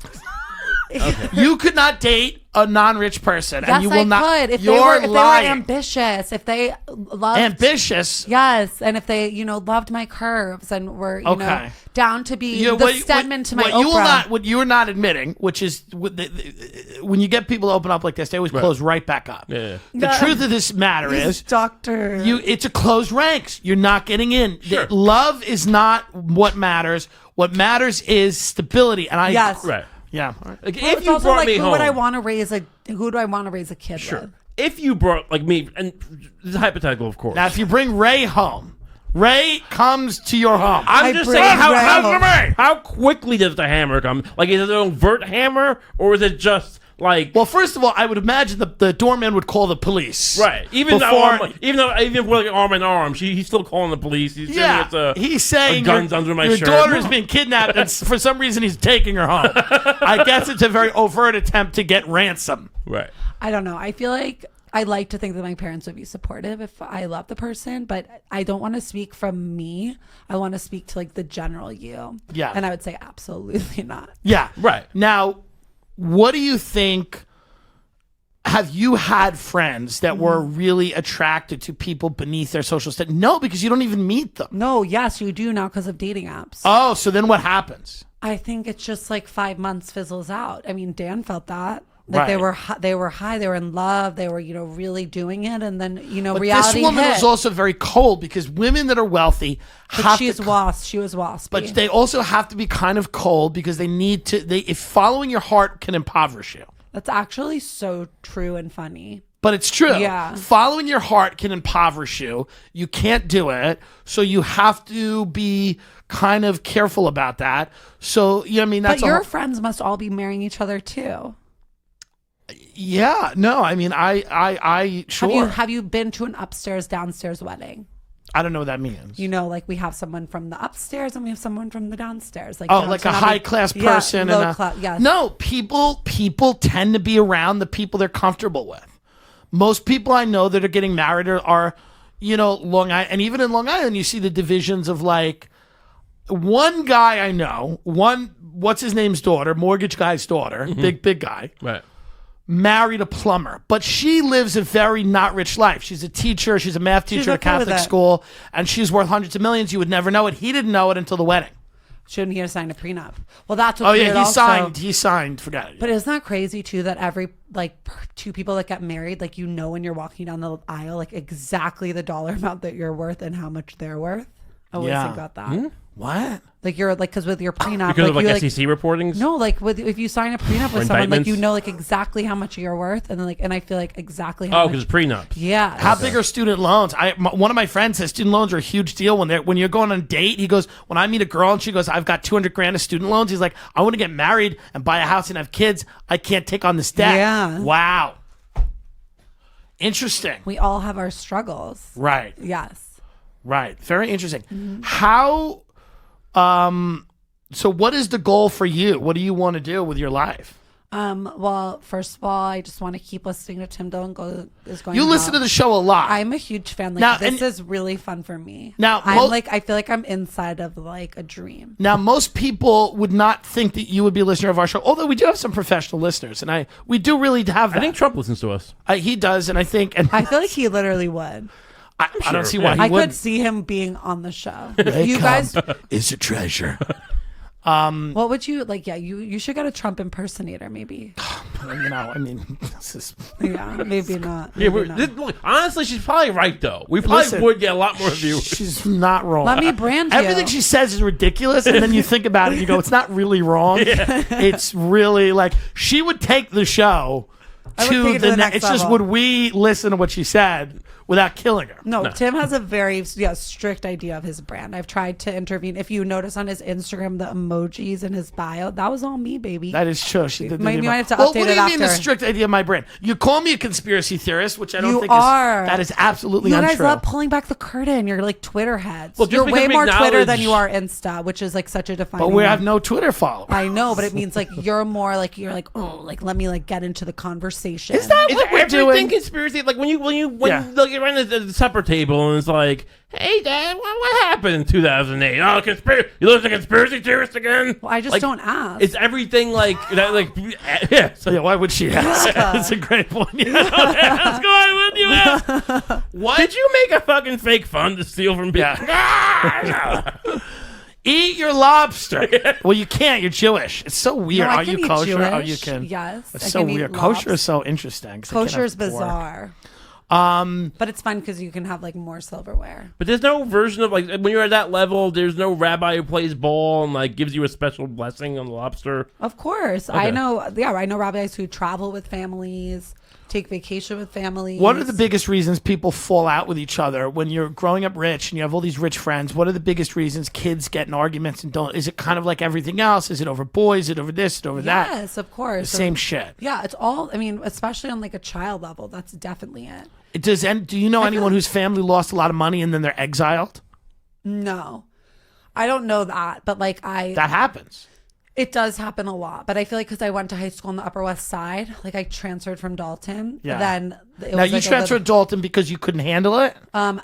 You could not date a non-rich person, Yes, and you will I not. could. If You're they were lying. ambitious, if they loved Ambitious. Yes, and if they, loved my curves and were, Okay. down to be Yeah, the Stedman to my what Oprah. you will not, what you are not admitting, which is when you get people to open up like this, they always close right back up. Yeah. The Yeah. truth of this matter is, Doctor. it's a closed ranks. You're not getting in. Sure. Love is not what matters. What matters is stability. And I, Yes. Right. yeah. Like, Well, if it's you also brought like me who home, would I want to raise who do I want to raise a kid sure. with? If you brought like me, and this is hypothetical, of course. Now, if you bring Ray home, Ray comes to your home. I'm I just bring saying, Ray home. how quickly does the hammer come? Like, is it an overt hammer, or is it just like? Well, first of all, I would imagine the doorman would call the police. Right. Even before- if we're like arm in arm, he's still calling the police. He's Yeah, saying he's saying guns under my your shirt. daughter has been kidnapped, and for some reason he's taking her home. I guess it's a very overt attempt to get ransom. right. I don't know. I feel like I like to think that my parents would be supportive if I love the person, but I don't want to speak from me. I want to speak to like the general you. Yeah. And I would say absolutely not. Yeah, Right. Now, what do you think? Have you had friends that were really attracted to people beneath their social status? No, because you don't even meet them. No, yes, you do now because of dating apps. Oh, so then what happens? I think it's just like 5 months fizzles out. I mean, Dan felt that. Like they Right. were high, they were in love, they were, really doing it. And then, But reality this woman hit. was also very cold because women that are wealthy But have she's to, she was waspy. but they also have to be kind of cold because they need to. If following your heart can impoverish you. That's actually so true and funny. But it's true. Yeah. Following your heart can impoverish you. You can't do it. So you have to be kind of careful about that. So, I mean, that's But your a, friends must all be marrying each other too. yeah, no, I mean, I sure. Have you been to an upstairs downstairs wedding? I don't know what that means. Like we have someone from the upstairs and we have someone from the downstairs. Like Oh, like a high class person low and a, class. Yes. No, people tend to be around the people they're comfortable with. Most people I know that are getting married are Long Island, and even in Long Island, you see the divisions of like one guy I know, what's his name's daughter, mortgage guy's daughter, big guy, Right. married a plumber, but she lives a very not rich life. She's a teacher, she's a math teacher at a okay with Catholic it. school, and she's worth hundreds of millions. You would never know it. He didn't know it until the wedding. Shouldn't he have signed a prenup? Well, that's what. Oh yeah, weird he also. signed. Forget it. But isn't that crazy too? That every two people that get married, like when you're walking down the aisle, like exactly the dollar amount that you're worth and how much they're worth. I always Yeah. think about that. What? Like you're because with your prenup, Because of like you, SEC reportings. No, like if you sign a prenup with Or someone, like indictments? exactly how much you're worth, and then and I feel like exactly how Oh, much. because prenups. Yeah. How big are student loans? One of my friends says student loans are a huge deal when you're going on a date. He goes, when I meet a girl and she goes, I've got $200,000 of student loans. He's like, I want to get married and buy a house and have kids. I can't take on this debt. Yeah. Wow. Interesting. We all have our struggles. Right. Yes. Right. Very interesting. Mm-hmm. How So what is the goal for you? What do you want to do with your life? Well, first of all, I just want to keep listening to Tim Dillon is going. You listen to the show a lot. I'm a huge fan. Like Now, this and- is really fun for me. Now, I feel like I'm inside of like a dream. Now, most people would not think that you would be a listener of our show, although we do have some professional listeners, and we do really have that. I think Trump listens to us. He does, and I think, and I feel like he literally would. I don't sure, see yeah. why he I wouldn't. could see him being on the show. Ray You guys, Kump is a treasure. what would you like? Yeah, you should get a Trump impersonator, maybe. You know, I mean, this is. Yeah, maybe not. Yeah, Maybe not. look, honestly, she's probably right though. We probably Listen, would get a lot more views. She's not wrong. Let me brand you. Everything she says is ridiculous, and then you think about it and you go, it's not really wrong. It's really like she would take the show I would take it to the next It's just level. would we listen to what she said without killing her? No, Tim has a very strict idea of his brand. I've tried to intervene. If you notice on his Instagram, the emojis in his bio, that was all me, baby. That is true. She did. You might have to well, update what do it you mean the after. strict idea of my brand? You call me a conspiracy theorist, which I don't You think are. is. That is absolutely You untrue. guys love pulling back the curtain. You're like Twitter heads. Well, just You're because way we more Twitter than acknowledge- you are Insta, which is like such a defining. but we one. have no Twitter followers. I know, but it means like you're more like like let me like get into the conversation. Is that Is what we're everything doing? conspiracy? Like when you Yeah. look around the supper table and it's like, hey, Dad, what happened in 2008? Oh, conspiracy! You look like a conspiracy theorist again? Well, I just Like, don't ask. It's everything like that. Like yeah. So Yeah, why would she ask? That's a great point. Yeah. what's going on with you? Ask? What? Did you make a fucking fake fund to steal from people? Eat your lobster. Well, you can't. You're Jewish. It's so weird. No, I Are can you eat kosher? Oh, you Jewish. can. Yes, It's I so can eat weird. lobster. Kosher is so interesting. 'cause I can't Kosher is have pork. bizarre, but it's fun because you can have like more silverware. But there's no version of like when you're at that level. There's no rabbi who plays ball and like gives you a special blessing on the lobster. Of course, I know. Yeah, I know rabbis who travel with families, take vacation with families. What are the biggest reasons people fall out with each other when you're growing up rich and you have all these rich friends? What are the biggest reasons kids get in arguments and don't? Is it kind of like everything else? Is it over boys? Is it over this? Is it over that? Yes, of course. The same shit. Yeah, it's all. I mean, especially on like a child level, that's definitely it. Do you know anyone whose family lost a lot of money and then they're exiled? No, I don't know that, but like That happens. it does happen a lot. But I feel like because I went to high school on the Upper West Side, like I transferred from Dalton. Yeah. Then it Now was you like a transferred little- Dalton because you couldn't handle it.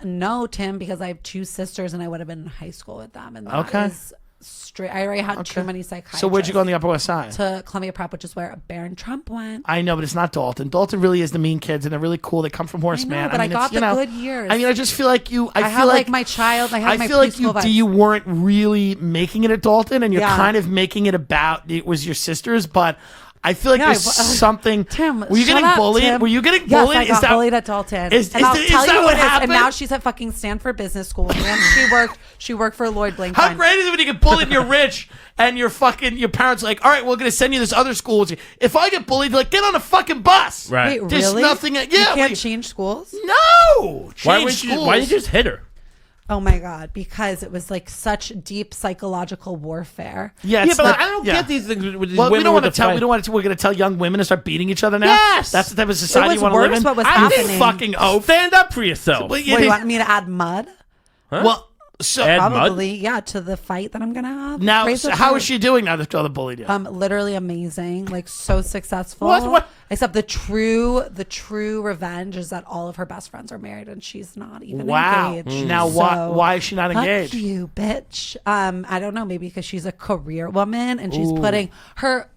No, Tim, because I have two sisters and I would have been in high school with them, and that Okay. is straight. I already had too many psychiatrists. So where'd you go on the Upper West Side? To Columbia Prep, which is where Barron Trump went. I know, but it's not Dalton. Dalton really is the mean kids, and they're really cool. They come from Horace I know, Mann. but I mean, got it's, you the know, good years. I mean, I just feel like you. I I feel had like like my child. I had my feel like preschool vibes. you weren't really making it at Dalton, and you're Yeah. kind of making it about it was your sisters, but. I feel like Yeah, there's something. Tim, were you shut getting up, bullied? Tim. Were you getting Yes, bullied? I got bullied at Dalton. is and I'll that tell you what it is. happened? And now she's at fucking Stanford Business School. And she worked for Lloyd Blankfein. How great is it when you get bullied and you're rich and your parents are like, all right, we're gonna send you this other school. If I get bullied, they're like, get on a fucking bus. Right. Wait, There's really? nothing. Yeah, you can't like- change schools. No. Why Change would you? schools. Why did you just hit her? Oh my god! Because it was like such deep psychological warfare. Yeah, Yeah, it's but not- I don't yeah. get these things with these Well, women. we don't want to with the tell. fight. We don't want to. We're going to tell young women to start beating each other now. Yes! That's the type of society was you want to live worse in. what was You happening. fucking oaf. Stand up for yourself. Well, What, you want me to add mud? well, so Add mud? Probably, yeah, to the fight that I'm gonna have. now, Raise so the how truth. is she doing now that the other bullied you? Literally amazing, like so successful. What? Except the true revenge is that all of her best friends are married and she's not even Wow. engaged. Now, why is she not fuck engaged? you, bitch. I don't know. Maybe because she's a career woman and she's putting her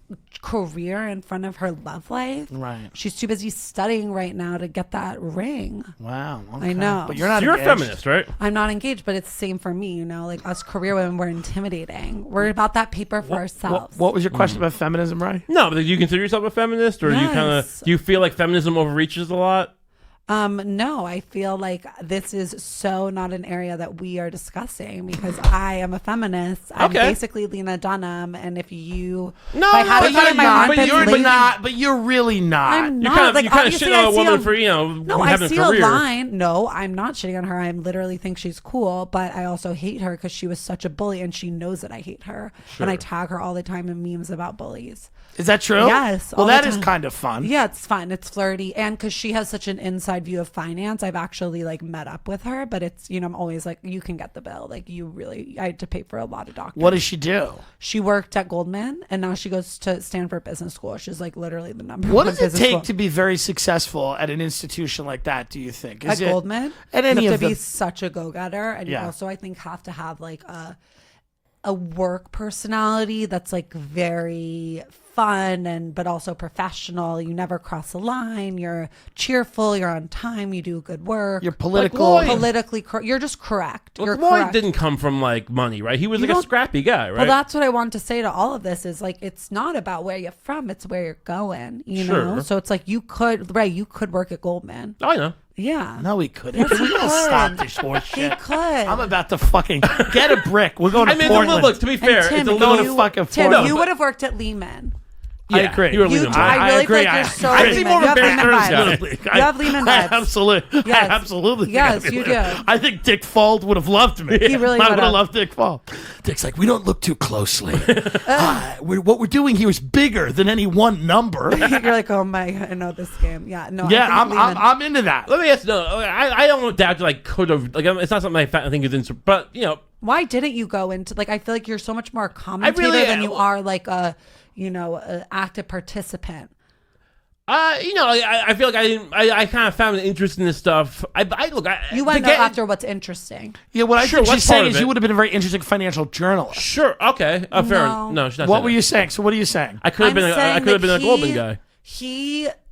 career in front of her love life. Right. She's too busy studying right now to get that ring. Wow. I okay. know. But you're not. You're a engaged. feminist, right? I'm not engaged, but it's the same for me. You know, like us career women, we're intimidating. We're about that paper for ourselves. What was your question about feminism, Ray? No, but do you consider yourself a feminist, or do you kind of Yes. do you feel like feminism overreaches a lot? No, I feel like this is so not an area that we are discussing because I am a feminist. I'm Okay. basically Lena Dunham, and if you, No, if I no, had but to put you're in my not, armpits, but you're leave- not. But you're really not. I'm You're not. kind of like, you kind of obviously shitting on I a see woman for No, I having see a career. line. No, I'm not shitting on her. I literally think she's cool, but I also hate her because she was such a bully, and she knows that I hate her. And I tag her all the time in memes about bullies. Is that true? Yes, Well, all the that is time. kind of fun. Yeah, it's fun. It's flirty, and because she has such an inside outside view of finance, I've actually like met up with her, but it's, I'm always like, you can get the bill. Like I had to pay for a lot of doctors. What does she do? She worked at Goldman and now she goes to Stanford Business School. She's like literally the number What one does it business take school. to be very successful at an institution like that, do you think? At Goldman? At any you have of to be the... such a go-getter. And you Yeah. also, I think, have to have like a work personality that's like very fun but also professional. You never cross a line. You're cheerful. You're on time. You do good work. You're political. Lloyd. politically you're just correct. Well, You're Lloyd correct. didn't come from like money, right? He was You like a don't- scrappy guy, right? Well, that's what I want to say to all of this is like, it's not about where you're from. It's where you're going, you know? Sure. So it's like you could work at Goldman. Oh, I know. Yeah. No, we couldn't. Yes, We he gotta could. stop this horse He shit. could. I'm about to fucking get a brick. We're going to I mean, Portland. look, to be fair, Tim, it's a going little. to you, fucking Tim, Portland. you No, would have worked at Lehman. I agree. You were You, Lehman. I really agree. feel like you're so I Lehman. see You more of a have Bear Lehman Stearns vibes. guy. You have Lehman I vibes. absolutely. Yes. I absolutely. Yes, think I you do. do. I think Dick Fuld would have loved me. He really I would would have. have loved Dick Fuld. Dick's like, we don't look too closely. What we're doing here is bigger than any one number. You're like, oh my, I know this game. Yeah, no. Yeah, I think Lehman- I'm into that. Let me ask. No, I don't doubt you. Like, could have. Like, it's not something I think is in. But Why didn't you go into like? I feel like you're so much more a commentator really- than you are like a, an active participant. I feel like I didn't. I kind of found an interest in this stuff. You went after what's interesting. Yeah, what I Sure, think what's she's saying part of is you it? would have been a very interesting financial journalist. Sure. Okay. Fair. No. No, she's not. What saying were that. you saying? So what are you saying? I could have been. I could have been a Goldman guy.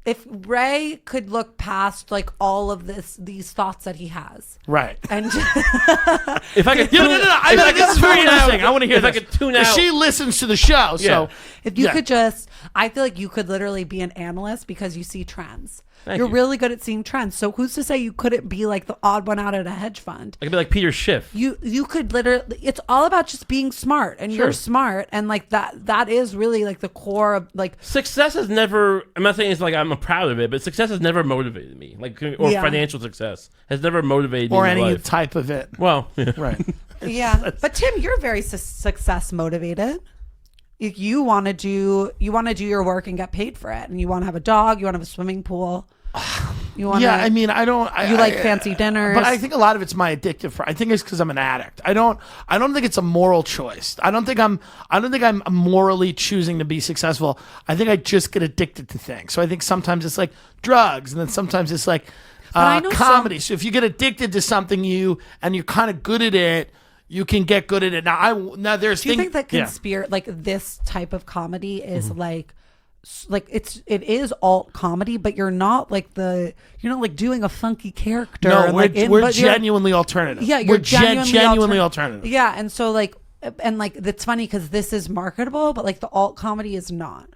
If Ray could look past like all of these thoughts that he has, Right. and If I could. No. I if think could this is very tune out- interesting. I want to hear If this. I could tune 'Cause out. she listens to the show, so if you Yeah. could just, I feel like you could literally be an analyst because you see trends. Thank You're you. really good at seeing trends. So who's to say you couldn't be like the odd one out at a hedge fund? I could be like Peter Schiff. You could literally, it's all about just being smart, and Sure. you're smart, and like that is really like the core of like Success has never. I'm not saying it's like I'm proud of it, but success has never motivated me. Like, or Yeah. financial success has never motivated me. or in my any life. type of it. Well, Right. yeah. But Tim, you're very success motivated. You want to do your work and get paid for it, and you want to have a dog, you want to have a swimming pool. You want Yeah, I mean, I don't. You like fancy dinners. but I think a lot of it's my addictive. I think it's because I'm an addict. I don't think it's a moral choice. I don't think I'm morally choosing to be successful. I think I just get addicted to things. So I think sometimes it's like drugs, and then sometimes it's like I know comedy. So if you get addicted to something, you're kind of good at it. You can get good at it. Now there's. Do you think that yeah. like this type of comedy is like it is alt comedy, but you're not like doing a funky character. No, and, we're like, we're genuinely alternative. Yeah, you're we're genuinely alternative. alternative. Yeah, and so like it's funny because this is marketable, but like the alt comedy is not.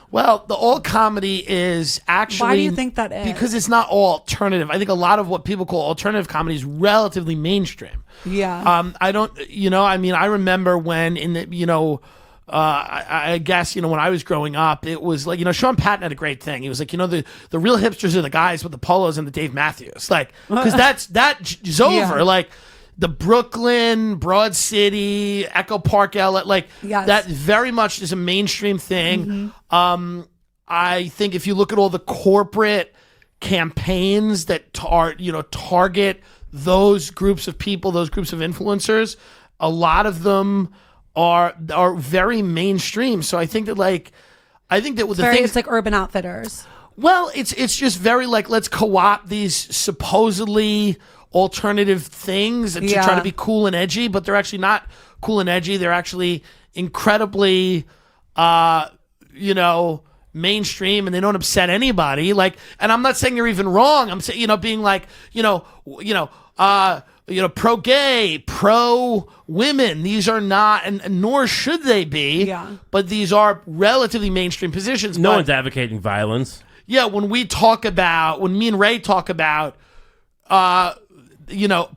Well, the alt comedy is actually. Why do you think that is? Because it's not all alternative. I think a lot of what people call alternative comedy is relatively mainstream. Yeah. I don't. I mean, I remember when in the. I guess when I was growing up, it was like Sean Patton had a great thing. He was like, the real hipsters are the guys with the polos and the Dave Matthews, like because that's over. Yeah. Like the Brooklyn, Broad City, Echo Park, LA, like Yes. that very much is a mainstream thing. I think if you look at all the corporate campaigns that target those groups of people, those groups of influencers, a lot of them are very mainstream. So I think that with the things, it's like Urban Outfitters. well, it's just very like, let's co-opt these supposedly alternative things to try to be cool and edgy, but they're actually not cool and edgy. They're actually incredibly, mainstream, and they don't upset anybody. Like, and I'm not saying you're even wrong. I'm saying, being like, pro-gay, pro-women. These are not, and nor should they be. Yeah. But these are relatively mainstream positions. no But- one's advocating violence. yeah, when me and Ray talk about,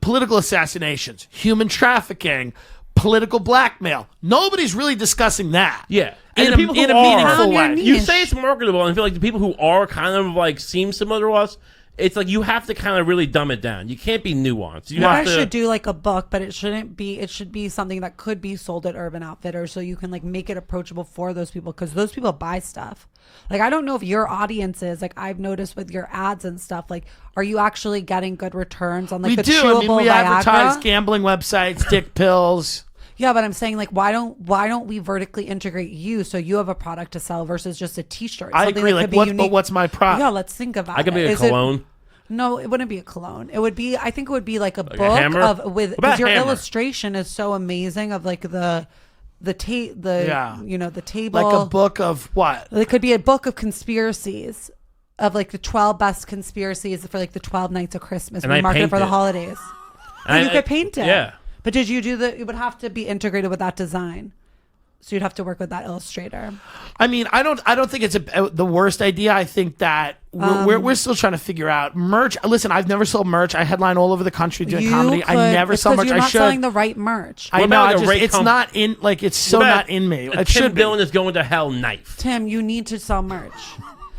political assassinations, human trafficking, political blackmail, nobody's really discussing that. Yeah. In And a, the people in who a are- meaningful Found your way. niche. You say it's marketable, and I feel like the people who are kind of like seem similar to us, it's like you have to kind of really dumb it down. You can't be nuanced. You I have to. should do like a book, but it shouldn't be. It should be something that could be sold at Urban Outfitters, so you can like make it approachable for those people, because those people buy stuff. Like, I don't know if your audience is like, I've noticed with your ads and stuff. Like, are you actually getting good returns on like We the do. chewable I mean, we Viagra? advertise gambling websites, dick pills. Yeah, but I'm saying like, why don't we vertically integrate you so you have a product to sell versus just a T-shirt? I Something agree. that Like, could be but unique. what's my product? Yeah, let's think about it. I could be a Is it- cologne. No, it wouldn't be a cologne. It would be. I think it would be like a book hammer? of What with about because your hammer? illustration is so amazing of like the Yeah. you know, the table. Like a book of what? It could be a book of conspiracies of like the 12 best conspiracies for like the 12 nights of Christmas. And We I market it for paint the it. holidays. And And you I- could paint it. Yeah. But did you do it would have to be integrated with that design. So you'd have to work with that illustrator. I mean, I don't think it's the worst idea. I think that we're still trying to figure out merch. Listen, I've never sold merch. I headline all over the country doing comedy. I never it's sell 'cause merch. You're I not should. selling the right merch. I What know. about, I like, a just, Ray it's Com- not in. Like, it's so What about not in me. a It Tim should be. Dillon is going to hell knife. Tim, you need to sell merch.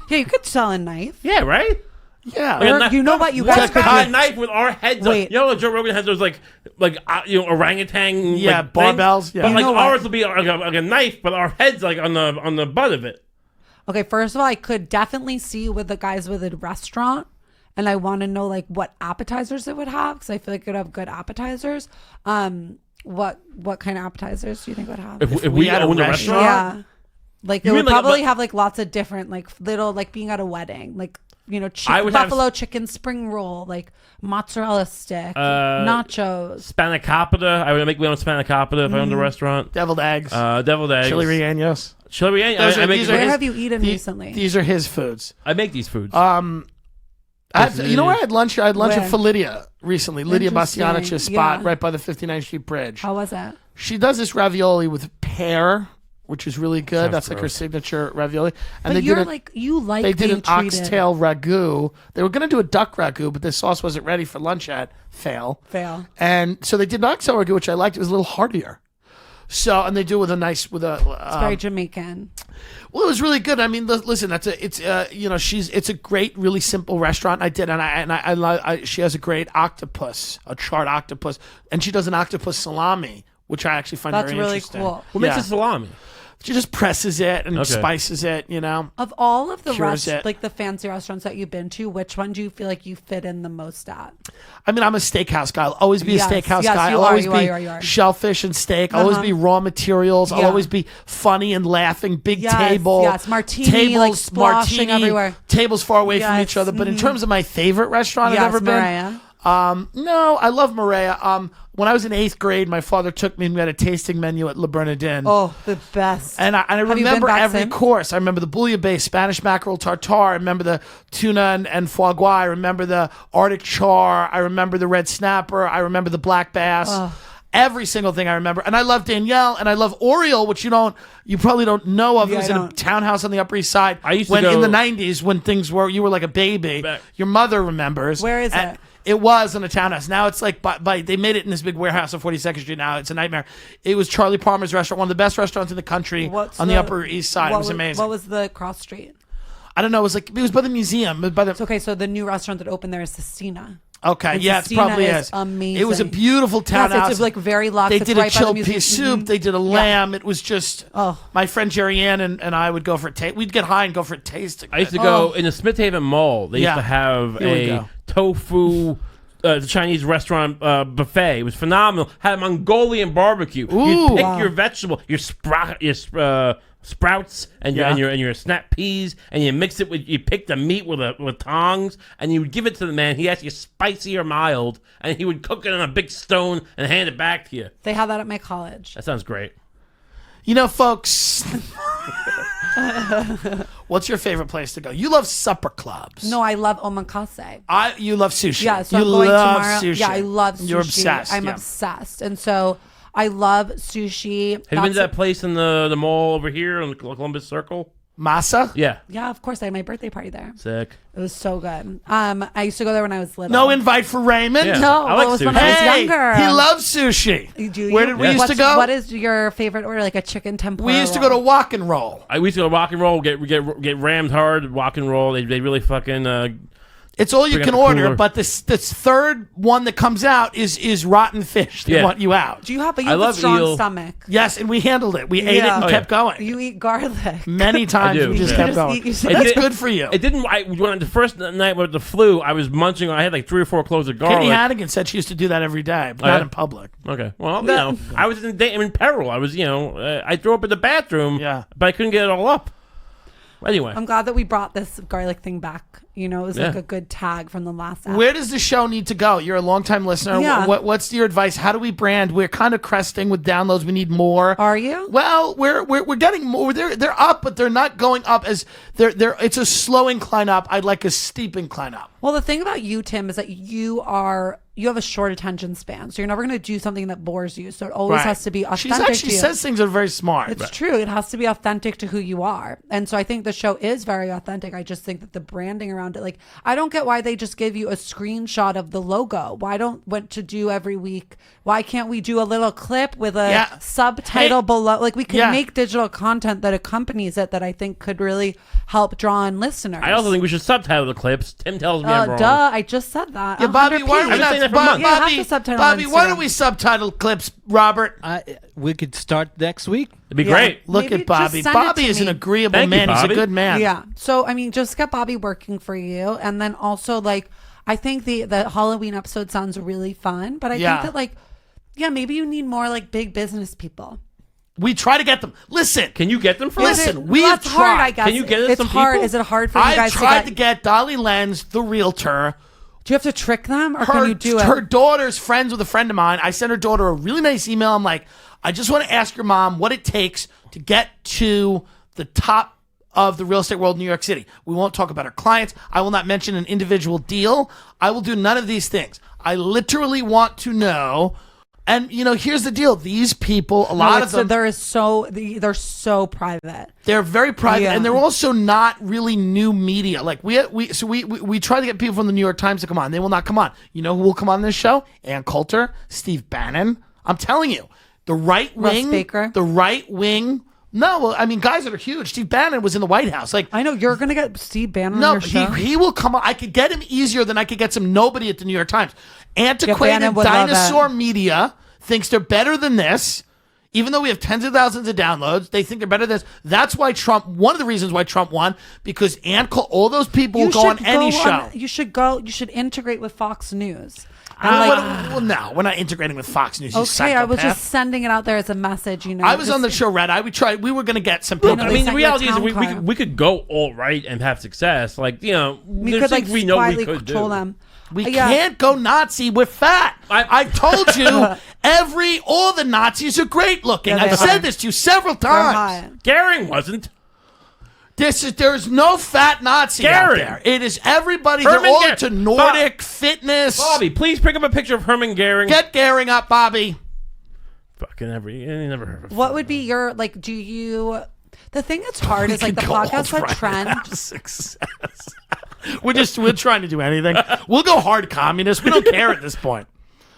Yeah, you could sell a knife. Yeah, right. Yeah. Like a Or knife- you know what, you What guys kind could- of knife with our heads? Wait. On? You know, Joe Rogan has those like orangutan. Yeah, like, things? barbells, yeah. But You like know what? ours will be like a knife, but our heads like on the butt of it. Okay, first of all, I could definitely see with the guys with a restaurant, and I want to know like what appetizers it would have, because I feel like it would have good appetizers. What kind of appetizers do you think it would have? If we we had a own the restaurant? restaurant, Yeah, like You it mean would like a- probably have like lots of different like little like being at a wedding, like you know, I would have- buffalo chicken spring roll, like mozzarella stick, nachos. spanakopita. I would make my own spanakopita if I owned Mm. a restaurant. Deviled eggs. Deviled eggs. Chili rellenos. Chili rellenos. Those are- I make these are Where his- have you eaten the- recently? These are his foods. I make these foods. You know where I had lunch? I had lunch Where? at Lydia recently. Lydia Interesting. Bastianich's spot Yeah. right by the 59th Street Bridge. How was it? She does this ravioli with pear, which is really good. Sounds That's like her gross. signature ravioli. And But they you're did like you like they did being an treated. oxtail ragu. They were going to do a duck ragu, but the sauce wasn't ready for lunch yet. Fail. Fail. And so they did an oxtail ragu, which I liked. It was a little heartier. So, and they do it with a nice, It's very Jamaican. well, it was really good. I mean, listen, it's a great, really simple restaurant. I did, she has a great octopus, a charred octopus, and she does an octopus salami, which I actually find That's very really interesting. cool. what makes yeah. it salami? She just presses it and Okay. spices it, you know. Of all of the Cures it. like the fancy restaurants that you've been to, which one do you feel like you fit in the most at? I mean, I'm a steakhouse guy. I'll always be Yes, a steakhouse yes, guy. you I'll are, always you be are, you are. shellfish and steak. I'll always be raw materials. I'll Yeah. always be funny and laughing. Big Yes, table. yes. Martini, like, splashing everywhere. Tables far away from Yes, each other. But in terms of my favorite restaurant I've Yes, ever Maria. been, no, I love Maria. When I was in 8th grade, my father took me and we had a tasting menu at Le Bernardin. Oh, the best. And I Have you been remember back every since? course. I remember the bouillabaisse, Spanish mackerel tartare. I remember the tuna and foie gras. I remember the Arctic char. I remember the red snapper. I remember the black bass. Every single thing I remember. And I love Danielle and I love Oriole, which you probably don't know of. Yeah, it was I in a don't. townhouse on the Upper East Side. I used to when go- in the 90s when you were like a baby. Back- Your mother remembers. Where is And it? It was in a townhouse. Now it's like they made it in this big warehouse on 42nd Street. Now it's a nightmare. It was Charlie Palmer's restaurant, one of the best restaurants in the country What's on the Upper East Side. It what was amazing. What was the cross street? I don't know. It was by the museum. By the It's okay. So the new restaurant that opened there is Sistina. okay, And yeah, it Sistina probably is is. amazing. It was a beautiful townhouse. Yes, it's like very luxe. They It's did right a by the chilled museum. pea soup. Mhm. They did a lamb. It was just. Oh. My friend Jerry Ann and I would go for a taste. We'd get high and go for a tasting. I used to go in the Smith Haven Mall. They used Yeah. to have Here we a go. tofu. The Chinese restaurant buffet. It was phenomenal. Had a Mongolian barbecue. Ooh. You'd pick Wow. your vegetable, your sprouts, and Yeah. your snap peas, and you mix it with. You pick the meat with tongs, and you would give it to the man. He asked you spicy or mild, and he would cook it on a big stone and hand it back to you. They had that at my college. That sounds great. You know, folks. What's your favorite place to go? You love supper clubs. No, I love omakase. You love sushi. Yeah, so you I'm going love tomorrow. sushi. Yeah, I love sushi. You're obsessed. I'm yeah. obsessed, and so I love sushi. Have you been to that place in the mall over here on the Columbus Circle? Masa? Yeah, Yeah, of course. I had my birthday party there. sick. It was so good. I used to go there when I was little. No invite for Raymond? Yeah. No, I like it was when sushi. I was Hey, younger. he loves sushi. Do Where you? did we used to go? What is your favorite order? Like a chicken tempura? We used to go to Walk and Roll. We used to go rock and roll, get rammed hard, rock and roll. They really fucking It's all you Bring can out the order, cooler. but this third one that comes out is rotten fish. They Yeah. want you out. Do you have? But you I have a love strong eel. stomach. Yes, and we handled it. We ate it Yeah. and Oh, kept yeah. going. You eat garlic. Many times do, we just yeah. kept Just going. eat- you should- That's It did- good for you. It didn't. When the first night with the flu, I was munching. I had like 3 or 4 cloves of garlic. Katie Hannigan said she used to do that every day, but not yeah? in public. Okay. Well, I was in peril. I was, I threw up in the bathroom. Yeah. But I couldn't get it all up. Anyway, I'm glad that we brought this garlic thing back. It was like Yeah. a good tag from the last app. Where does the show need to go? You're a longtime listener. Yeah. What's your advice? How do we brand? We're kind of cresting with downloads. We need more. Are you? Well, we're getting more. They're up, but they're not going up as they're. It's a slow incline up. I'd like a steep incline up. Well, the thing about you, Tim, is that you have a short attention span, so you're never going to do something that bores you. So it always Right. has to be She authentic. actually to you. says things that are very smart. It's true. It has to be authentic to who you are. And so I think the show is very authentic. I just think that the branding around it, like, I don't get why they just give you a screenshot of the logo. Why don't what to do every week? Why can't we do a little clip with a Yeah. subtitle Hey. below? Like, we could Yeah. make digital content that accompanies it that I think could really help draw in listeners. I also think we should subtitle the clips. Tim tells me I'm wrong. duh. I just said that. Yeah, Bobby, 100p. why don't we I've been saying that for not, months. Yeah, have Bobby, to subtitle Bobby, on why Instagram. don't we subtitle clips, Robert? We could start next week. It'd be Yeah. great. Look Maybe at just Bobby. send it Bobby to is an me. agreeable Thank you, man. He's a Bobby. good man. Yeah. So I mean, just get Bobby working for you, and then also like I think the Halloween episode sounds really fun, but I Yeah. think that like maybe you need more like big business people. We try to get them. Listen, Can you get them for us? Listen, we that's have hard. tried. I guess Can you get us it's some hard. people? Is it hard for you I've guys tried to get? Dolly Lenz, the realtor. Do you have to trick them, or Her, can you do it? her daughter's friends with a friend of mine. I sent her daughter a really nice email. I'm like, I just want to ask your mom what it takes to get to the top of the real estate world in New York City. We won't talk about our clients. I will not mention an individual deal. I will do none of these things. I literally want to know. And here's the deal. These people, a lot of them, they're so private. they're very private, Yeah. and they're also not really new media. Like we try to get people from the New York Times to come on. They will not come on. You know who will come on this show? Ann Coulter, Steve Bannon. I'm telling you, the right wing, Baker. the right wing. No, well, I mean, guys that are huge. Steve Bannon was in the White House. Like, I know you're gonna get Steve Bannon on no, your show. he will come on. I could get him easier than I could get some nobody at the New York Times. Antiquated Bannon would love dinosaur it. media thinks they're better than this. Even though we have tens of thousands of downloads, they think they're better than this. That's why one of the reasons why Trump won, because all those people will go on any show. You should integrate with Fox News. Well, no, we're not integrating with Fox News. You Okay, I was psychopath. just sending it out there as a message. I was on the show, Red Eye. We were going to get some people. know, I they mean, the sent you a reality is town we car. could go all right and have success. Like, we there's could like things we know we quietly could control do. them. We Yeah. can't go Nazi. We're fat. I told you, all the Nazis are great looking. Yeah, they I've are. said this to you several They're times. hot. Goering wasn't. There's no fat Nazi out Gary. there. It is everybody. Herman They're all Gary. into Nordic fitness. Bobby, please bring up a picture of Herman Goering. Get Goering up, Bobby. Fucking you never heard of. What would be your like? Do you? The thing that's hard is like the We could go podcast alt-right that trend. and have success. we're trying to do anything. We'll go hard communist. We don't care at this point.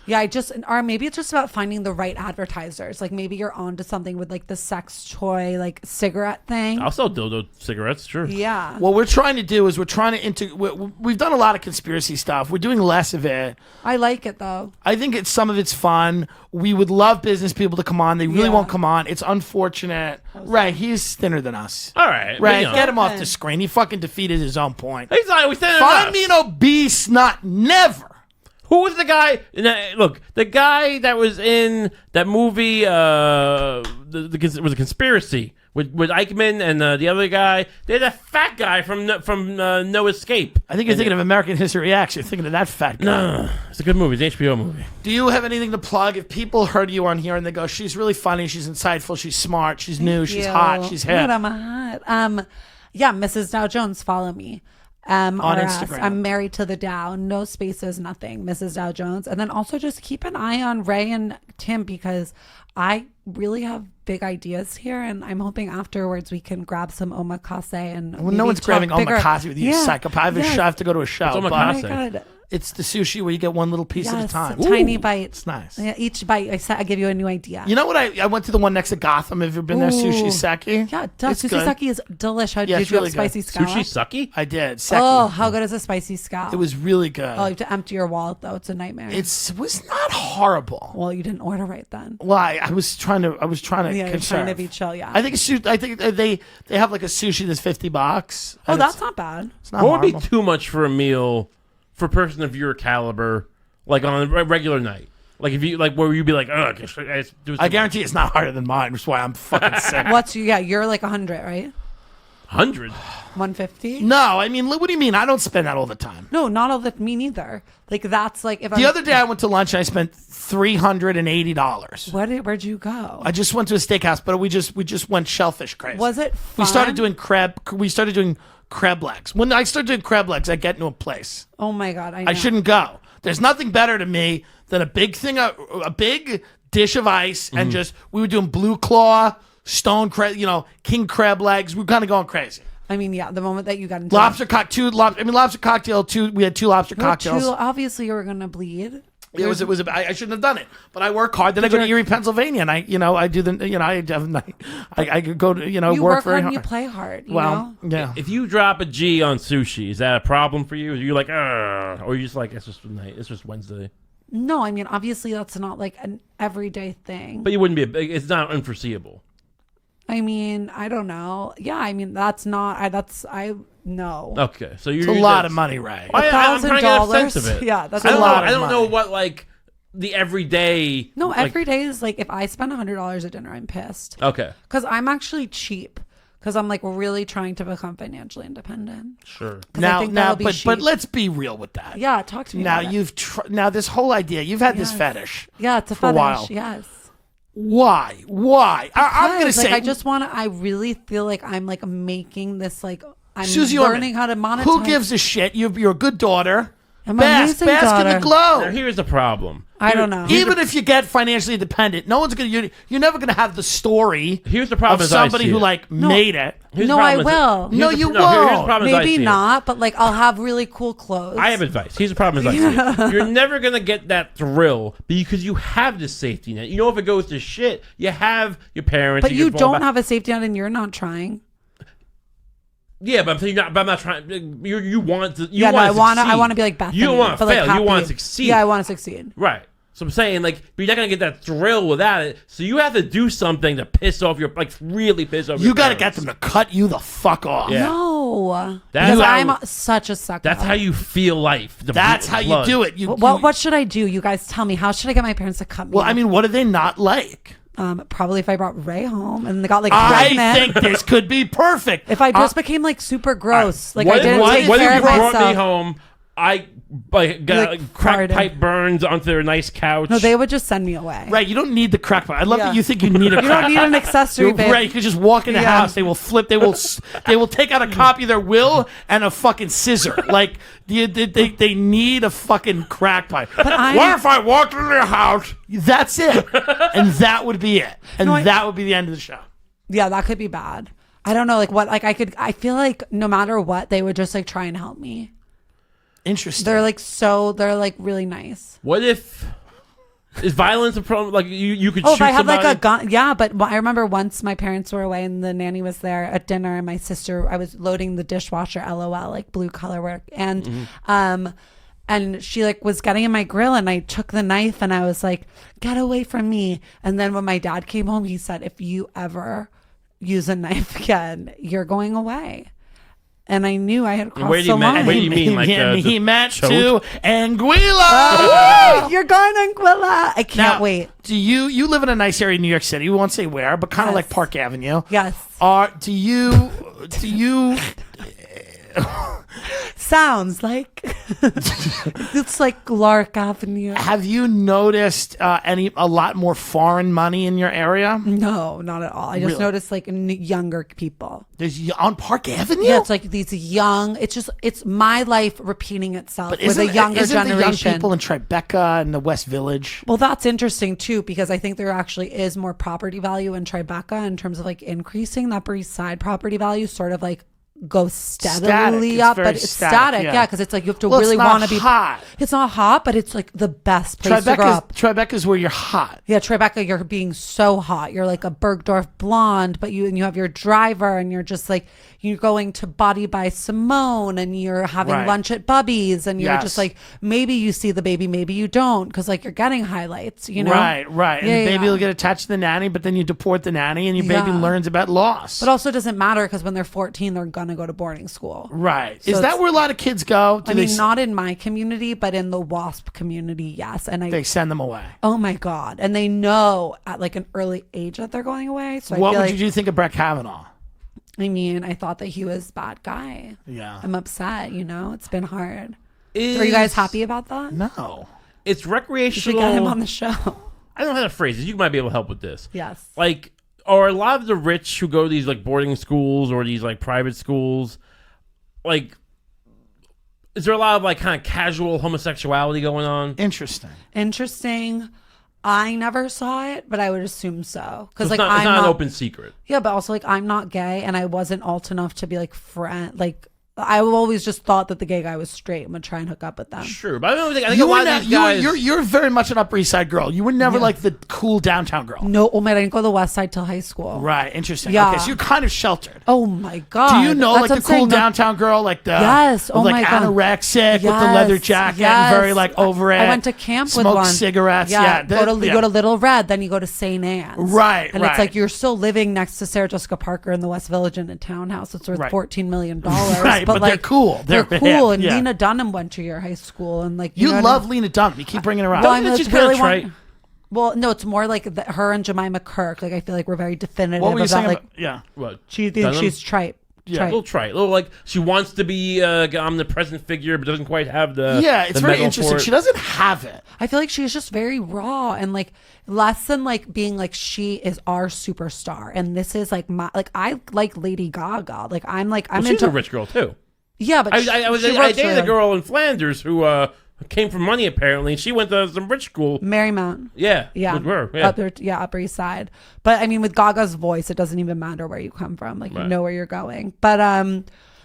Yeah, or maybe it's just about finding the right advertisers. Like maybe you're onto something with like the sex toy, like cigarette thing. I'll sell dildo cigarettes, sure. Yeah. What we're trying to do is we've done a lot of conspiracy stuff. We're doing less of it. I like it though. I think some of it's fun. We would love business people to come on. They really Yeah. won't come on. It's unfortunate. Right, he's thinner than us. All right. Right, you know. get him off the screen. He fucking defeated his own point. He's not. We said Find me an obese nut. Never. Who was the guy? Look, the guy that was in that movie. It was a conspiracy with Eichmann and the other guy. They're the fat guy from No Escape. I think you're thinking of American History X. You're thinking of that fat guy. No, it's a good movie. It's an HBO movie. Do you have anything to plug? If people heard you on here and they go, she's really funny, she's insightful, she's smart, she's new, she's hot, she's hip. Dude, I'm hot. Yeah, Mrs. Dow Jones, follow me. On Instagram. I'm married to the Dow, no spaces, nothing. Mrs. Dow Jones, and then also just keep an eye on Ray and Tim because I really have big ideas here, and I'm hoping afterwards we can grab some omakase and. Well, no one's grabbing omakase with you, psychopath. I have to go to a show. What's but- omakase? Oh my God. It's the sushi where you get one little piece at a Yes, time. tiny bite. It's nice. Yeah, each bite, I give you a new idea. You know what? I went to the one next to Gotham. Have you been there? Sushi Seki. Yeah, It's sushi good. sake is delish. How Yeah, did it's you really have good. spicy scallop? Sushi sucky? I did. Seki. Oh, how good is a spicy scallop? It was really good. Oh, you have to empty your wallet though. It's a nightmare. It was not horrible. well, you didn't order right then. Why? I was trying to Yeah, you're conserve. trying to be chill. Yeah. I think they have like a sushi that's $50. oh, and that's it's- not bad. it's not What would be horrible. too much for a meal for a person of your caliber, like on a regular night? Like if you like, where you'd be like, ugh, I guarantee it's not harder than mine, which is why I'm fucking sick. You're like 100, right? 100. 150? No, I mean, what do you mean? I don't spend that all the time. No, not all that. Me neither. Like that's like if The other day I went to lunch and I spent $380. Where'd you go? I just went to a steakhouse, but we just went shellfish crazy. Was it We fun? started doing crab legs. When I started doing crab legs, I get into a place. Oh my god, I know. I shouldn't go. There's nothing better to me than a big big dish of ice, and just we were doing blue claw, stone crab, king crab legs. We were kind of going crazy. I mean, yeah. The moment that you got into Lobster cocktail. We had 2 lobster cocktails. obviously you were gonna bleed. It was. I shouldn't have done it, but I work hard. Then I go to Erie, Pennsylvania, and I do the. I go to You work work very hard hard. and you play hard. You Well, know? yeah. If you drop a G on sushi, is that a problem for you? Are you like, or you just like, it's just night, it's just Wednesday? No, I mean obviously that's not like an everyday thing. But you wouldn't be. It's not unforeseeable. I mean, I don't know. Yeah, I mean that's not. I no. Okay, so It's a lot of money, Ray. I'm trying to get a sense of $1,000? it. Yeah, that's I a don't lot know. of I don't know money. what like the everyday. No, like, every day is like if I spend $100 at dinner, I'm pissed Okay, because I'm actually cheap because I'm like really trying to become financially independent. sure. 'Cause I think that'll be but cheap. let's be real with that. Yeah, talk to me. Now about it. now this whole idea you've had this Yes. fetish. Yeah, it's a for a fetish. while. Yes. Why? I'm gonna Because, say. I just want to. I really feel like I'm like making this like I'm Susie learning Orman, how to monetize. Who gives a shit? You're a good daughter. I'm an amazing bask in the daughter. glow. Now here's the problem. I don't know. Even if you get financially independent, no one's gonna. You're never gonna have the story. Here's the problem of as I somebody see who it. like made it. Here's No, the I problem will. No, here's you the, Here's the won't. problem as I Maybe see it. not, but like I'll have really cool clothes. I have advice. Here's the problem as I see it. You're never going to get that thrill because you have this safety net. You know, if it goes to shit, you have your parents. but you can fall don't back- have a safety net, and you're not trying. Yeah, but I'm saying but I'm not trying. You want to. You Yeah, no, want I want to be like Bethany. You don't want to but, like, fail. You happy. want to succeed. Yeah, I want to succeed. Right. So I'm saying, like, but you're not gonna get that thrill without it. So you have to do something to piss off your, like, really piss off. You your got to get parents. them to cut you the fuck off. Yeah. No, That's because how- I'm such a sucker. That's how you feel life. The That's how blood. you do it. What should I do? You guys tell me. How should I get my parents to cut me? Well, off? I mean, what are they not like? Probably if I brought Ray home and they got like I pregnant. think this could be perfect. if I just became like super gross, like What I if- didn't what take if care you of brought myself. me home? I got Like, crack farted. pipe burns onto their nice couch. No, they would just send me away. Right, you don't need the crack pipe. I love Yeah. that you think you need a You crack don't need pipe. an accessory, babe. Right, you could just walk in the Yeah. house. They will flip. They will take out a copy of their will and a fucking scissor. Like they need a fucking crack pipe. I- What if I walked into their house? That's it, and that would be it, and that would be the end of the show. Yeah, that could be bad. I don't know, like what, like I feel like no matter what, they would just like try and help me. Interesting. They're like really nice. What if is violence a problem? Like you could Oh, shoot if I had somebody? like a gun, yeah. But I remember once my parents were away and the nanny was there at dinner, and my sister, I was loading the dishwasher, LOL, like blue color work, and and she like was getting in my grill, and I took the knife and I was like, "Get away from me!" And then when my dad came home, he said, "If you ever use a knife again, you're going away." And I knew I had crossed Where do the you mean- line. where do you mean, like, he the meant choke? to Anguilla. Oh, you're going to Anguilla. I can't Now, wait. Do you live in a nice area in New York City? We won't say where, but kind of Yes. like Park Avenue. Yes. Do you Sounds like it's like Lark Avenue. have you noticed a lot more foreign money in your area? No, not at all. I just Really? noticed like younger people. There's on Park Avenue. Yeah, it's like these young. It's my life repeating itself but with a younger isn't the young generation. people in Tribeca and the West Village? Well, that's interesting too, because I think there actually is more property value in Tribeca in terms of like increasing the Upper East Side property value, sort of like go steadily It's up, very but it's static, static. yeah. Yeah, because it's like you have to Well, it's really not want to be hot. It's not hot, but it's like the best place to grow up. Tribeca's where you're hot. Yeah, Tribeca, you're being so hot. You're like a Bergdorf blonde, but you have your driver, and you're just like you're going to Body by Simone, and you're having Right. lunch at Bubby's, and you're Yes. just like maybe you see the baby, maybe you don't, because like you're getting highlights, you know? Right. And Yeah, the baby yeah. will get attached to the nanny, but then you deport the nanny, and your baby Yeah. learns about loss. But also, it doesn't matter because when they're 14, they're gonna go to boarding school. right. So Is that it's- where a lot of kids go? Do I they, mean, not in my community, but in the WASP community, yes. And they send them away. oh my God. And they know at like an early age that they're going away. So What I feel would like, you think of Brett Kavanaugh? I mean, I thought that he was a bad guy. Yeah. I'm upset, it's been hard. Is, Are you guys happy about that? No. It's You should recreational. get him on the show. I don't know how to phrase it. You might be able to help with this. Yes. Like, are a lot of the rich who go to these like boarding schools or these like private schools, like, is there a lot of like kind of casual homosexuality going on? Interesting. Interesting. I never saw it, but I would assume so. Because It's like not, it's I'm not not an open secret. Yeah, but also like I'm not gay, and I wasn't alt enough to be like friend. Like I always just thought that the gay guy was straight and would try and hook up with them. Sure, but I think a You lot were of these guys. you're very much an Upper East Side girl. You were never like the cool downtown girl. No, oh my, I didn't go to the West Side till high school. Right. Interesting. Yeah. Okay, so you're kind of sheltered. Oh my God. Do you know That's like what the I'm cool saying. No, downtown girl, like the Yes. Oh with, like my God. anorexic with the Yes. leather jacket, Yes. and very like over it. I went to camp with smoke one. cigarettes. Yeah. Yeah. Go to yeah. go to Little Red, then you go to St. Anne's. Right, And right. it's like you're still living next to Sarah Jessica Parker in the West Village in a townhouse that's worth Right. $14 million. Right, but they're like cool. They're They're- cool. yeah, And yeah. Lena Dunham went to your high school, and like You know what I love mean? Lena Dunham. You keep bringing her up. Well, I Don't mean, you it's think she's really kinda one. trite? Well, no, it's more like her and Jemima Kirk. Like I feel like we're very definitive What were you about saying like about? Yeah. What? she thinks Dunham? she's trite. Yeah. A Trite. little trite, a little like she wants to be an omnipresent figure, but doesn't quite have the. Yeah, it's the very metal interesting. for it. She doesn't have it. I feel like she's just very raw and like less than like being like she is our superstar, and this is like my like I like Lady Gaga. Like I'm Well, she's into a rich girl too. yeah, but I she dated works a for girl in Flanders who came from money apparently, and she went to some rich school. Marymount. Yeah, Yeah, with her. Yeah. Upper East Side. But I mean, with Gaga's voice, it doesn't even matter where you come from. Like you Right. know where you're going. But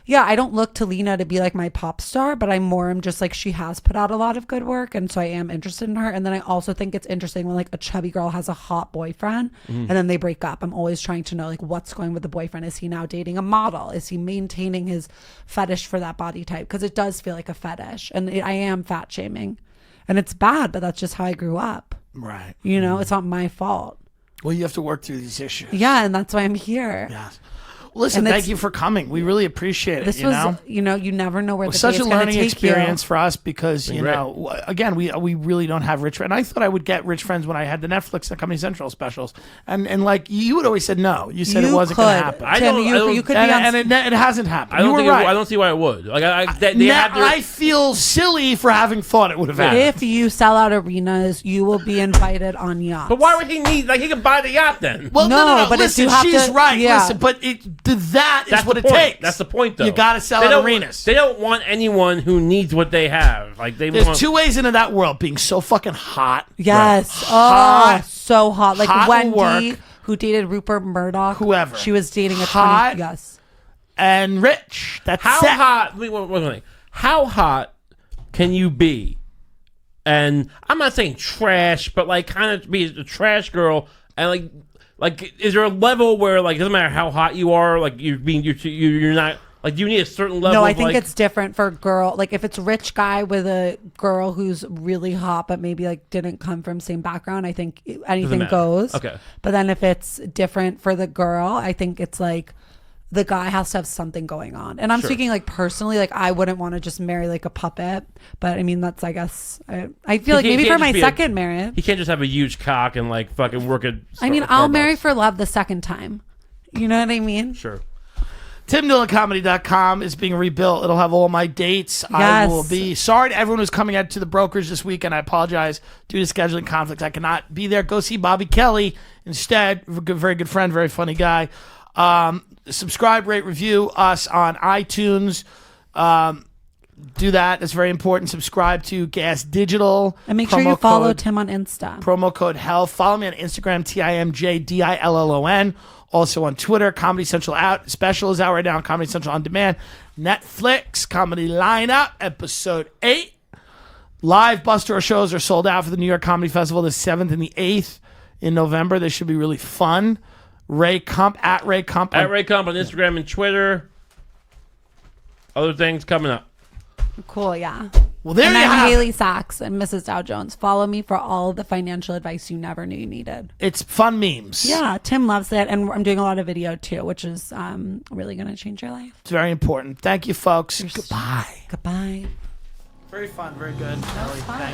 yeah, I don't look to Lena to be like my pop star, but I'm just like she has put out a lot of good work, and so I am interested in her. And then I also think it's interesting when like a chubby girl has a hot boyfriend, and then they break up. I'm always trying to know like what's going with the boyfriend. Is he now dating a model? Is he maintaining his fetish for that body type? Because it does feel like a fetish, and I am fat shaming, and it's bad, but that's just how I grew up. Right. You know, it's not my fault. Well, you have to work through these issues. Yeah, and that's why I'm here. Yes. Well, listen, And thank it's- you for coming. We really appreciate it. This you was, know? you never know where It was the such day's a gonna learning take experience you. for us because Been great. again we really don't have rich friends. And I thought I would get rich friends when I had the Netflix and Comedy Central specials, and like you would always said no. You said it You wasn't going to could. happen. I Tim, don't- you, I don't- you could and be on. it hasn't happened. I don't you think were right. I don't see why it would. Like they Now, have their, I feel silly for having thought it would have happened. if you sell out arenas, you will be invited on yachts. But why would he need? Like he could buy the yacht then. Well, No, but if listen, you have she's to- right. yeah. Listen, but that is That's what the it point. takes. That's the point, though. You got to sell They out don't- arenas. They don't want anyone who needs what they have. Like they There's want. two ways into that world: being so fucking hot, Yes. Hot. Oh, so hot. Like Hot will Wendy, work. who dated Rupert Murdoch. Whoever. She was dating a Hot. 20. Yes. and rich. That's How it. hot? Wait, wait. How hot can you be? And I'm not saying trash, but like kind of be a trash girl. And like, is there a level where like it doesn't matter how hot you are, like you're not like do you need a certain level? No, I of, think like, it's different for girl. Like if it's a rich guy with a girl who's really hot, but maybe like didn't come from same background, I think anything matter. goes. Okay. But then if it's different for the girl, I think it's like the guy has to have something going on. And I'm Sure. speaking like personally, like I wouldn't want to just marry like a puppet. But I mean, that's I guess I feel like He maybe can't for my just be second marriage. He can't just have a huge cock and like fucking work at. I mean, I'll marry for love the second time. You know what I mean? Sure. TimDillonComedy.com is being rebuilt. It'll have all my dates. I Yes. will be sorry to everyone who's coming out to the brokers this weekend. I apologize due to scheduling conflicts. I cannot be there. Go see Bobby Kelly instead. Very good friend, very funny guy. Subscribe, rate, review us on iTunes. Do that. It's very important. Subscribe to Gas Digital. And make sure you follow Tim on Insta. Promo code HELL. Follow me on Instagram, TimJDillon. Also on Twitter, Comedy Central out. Special is out right now on Comedy Central On Demand. Netflix, Comedy Lineup, Episode 8. Live bus tour shows are sold out for the New York Comedy Festival the 7th and the 8th in November. This should be really fun. Ray Kump, at Ray Kump. At Ray Kump on Instagram and Twitter. Other things coming up. Cool, yeah. Well, there And you I'm have it. Haley Sachs and Mrs. Dow Jones. Follow me for all the financial advice you never knew you needed. It's fun memes. Yeah, Tim loves it. And I'm doing a lot of video too, which is really going to change your life. It's very important. Thank you, folks. Goodbye. Goodbye. Very fun. Very good. That was fun.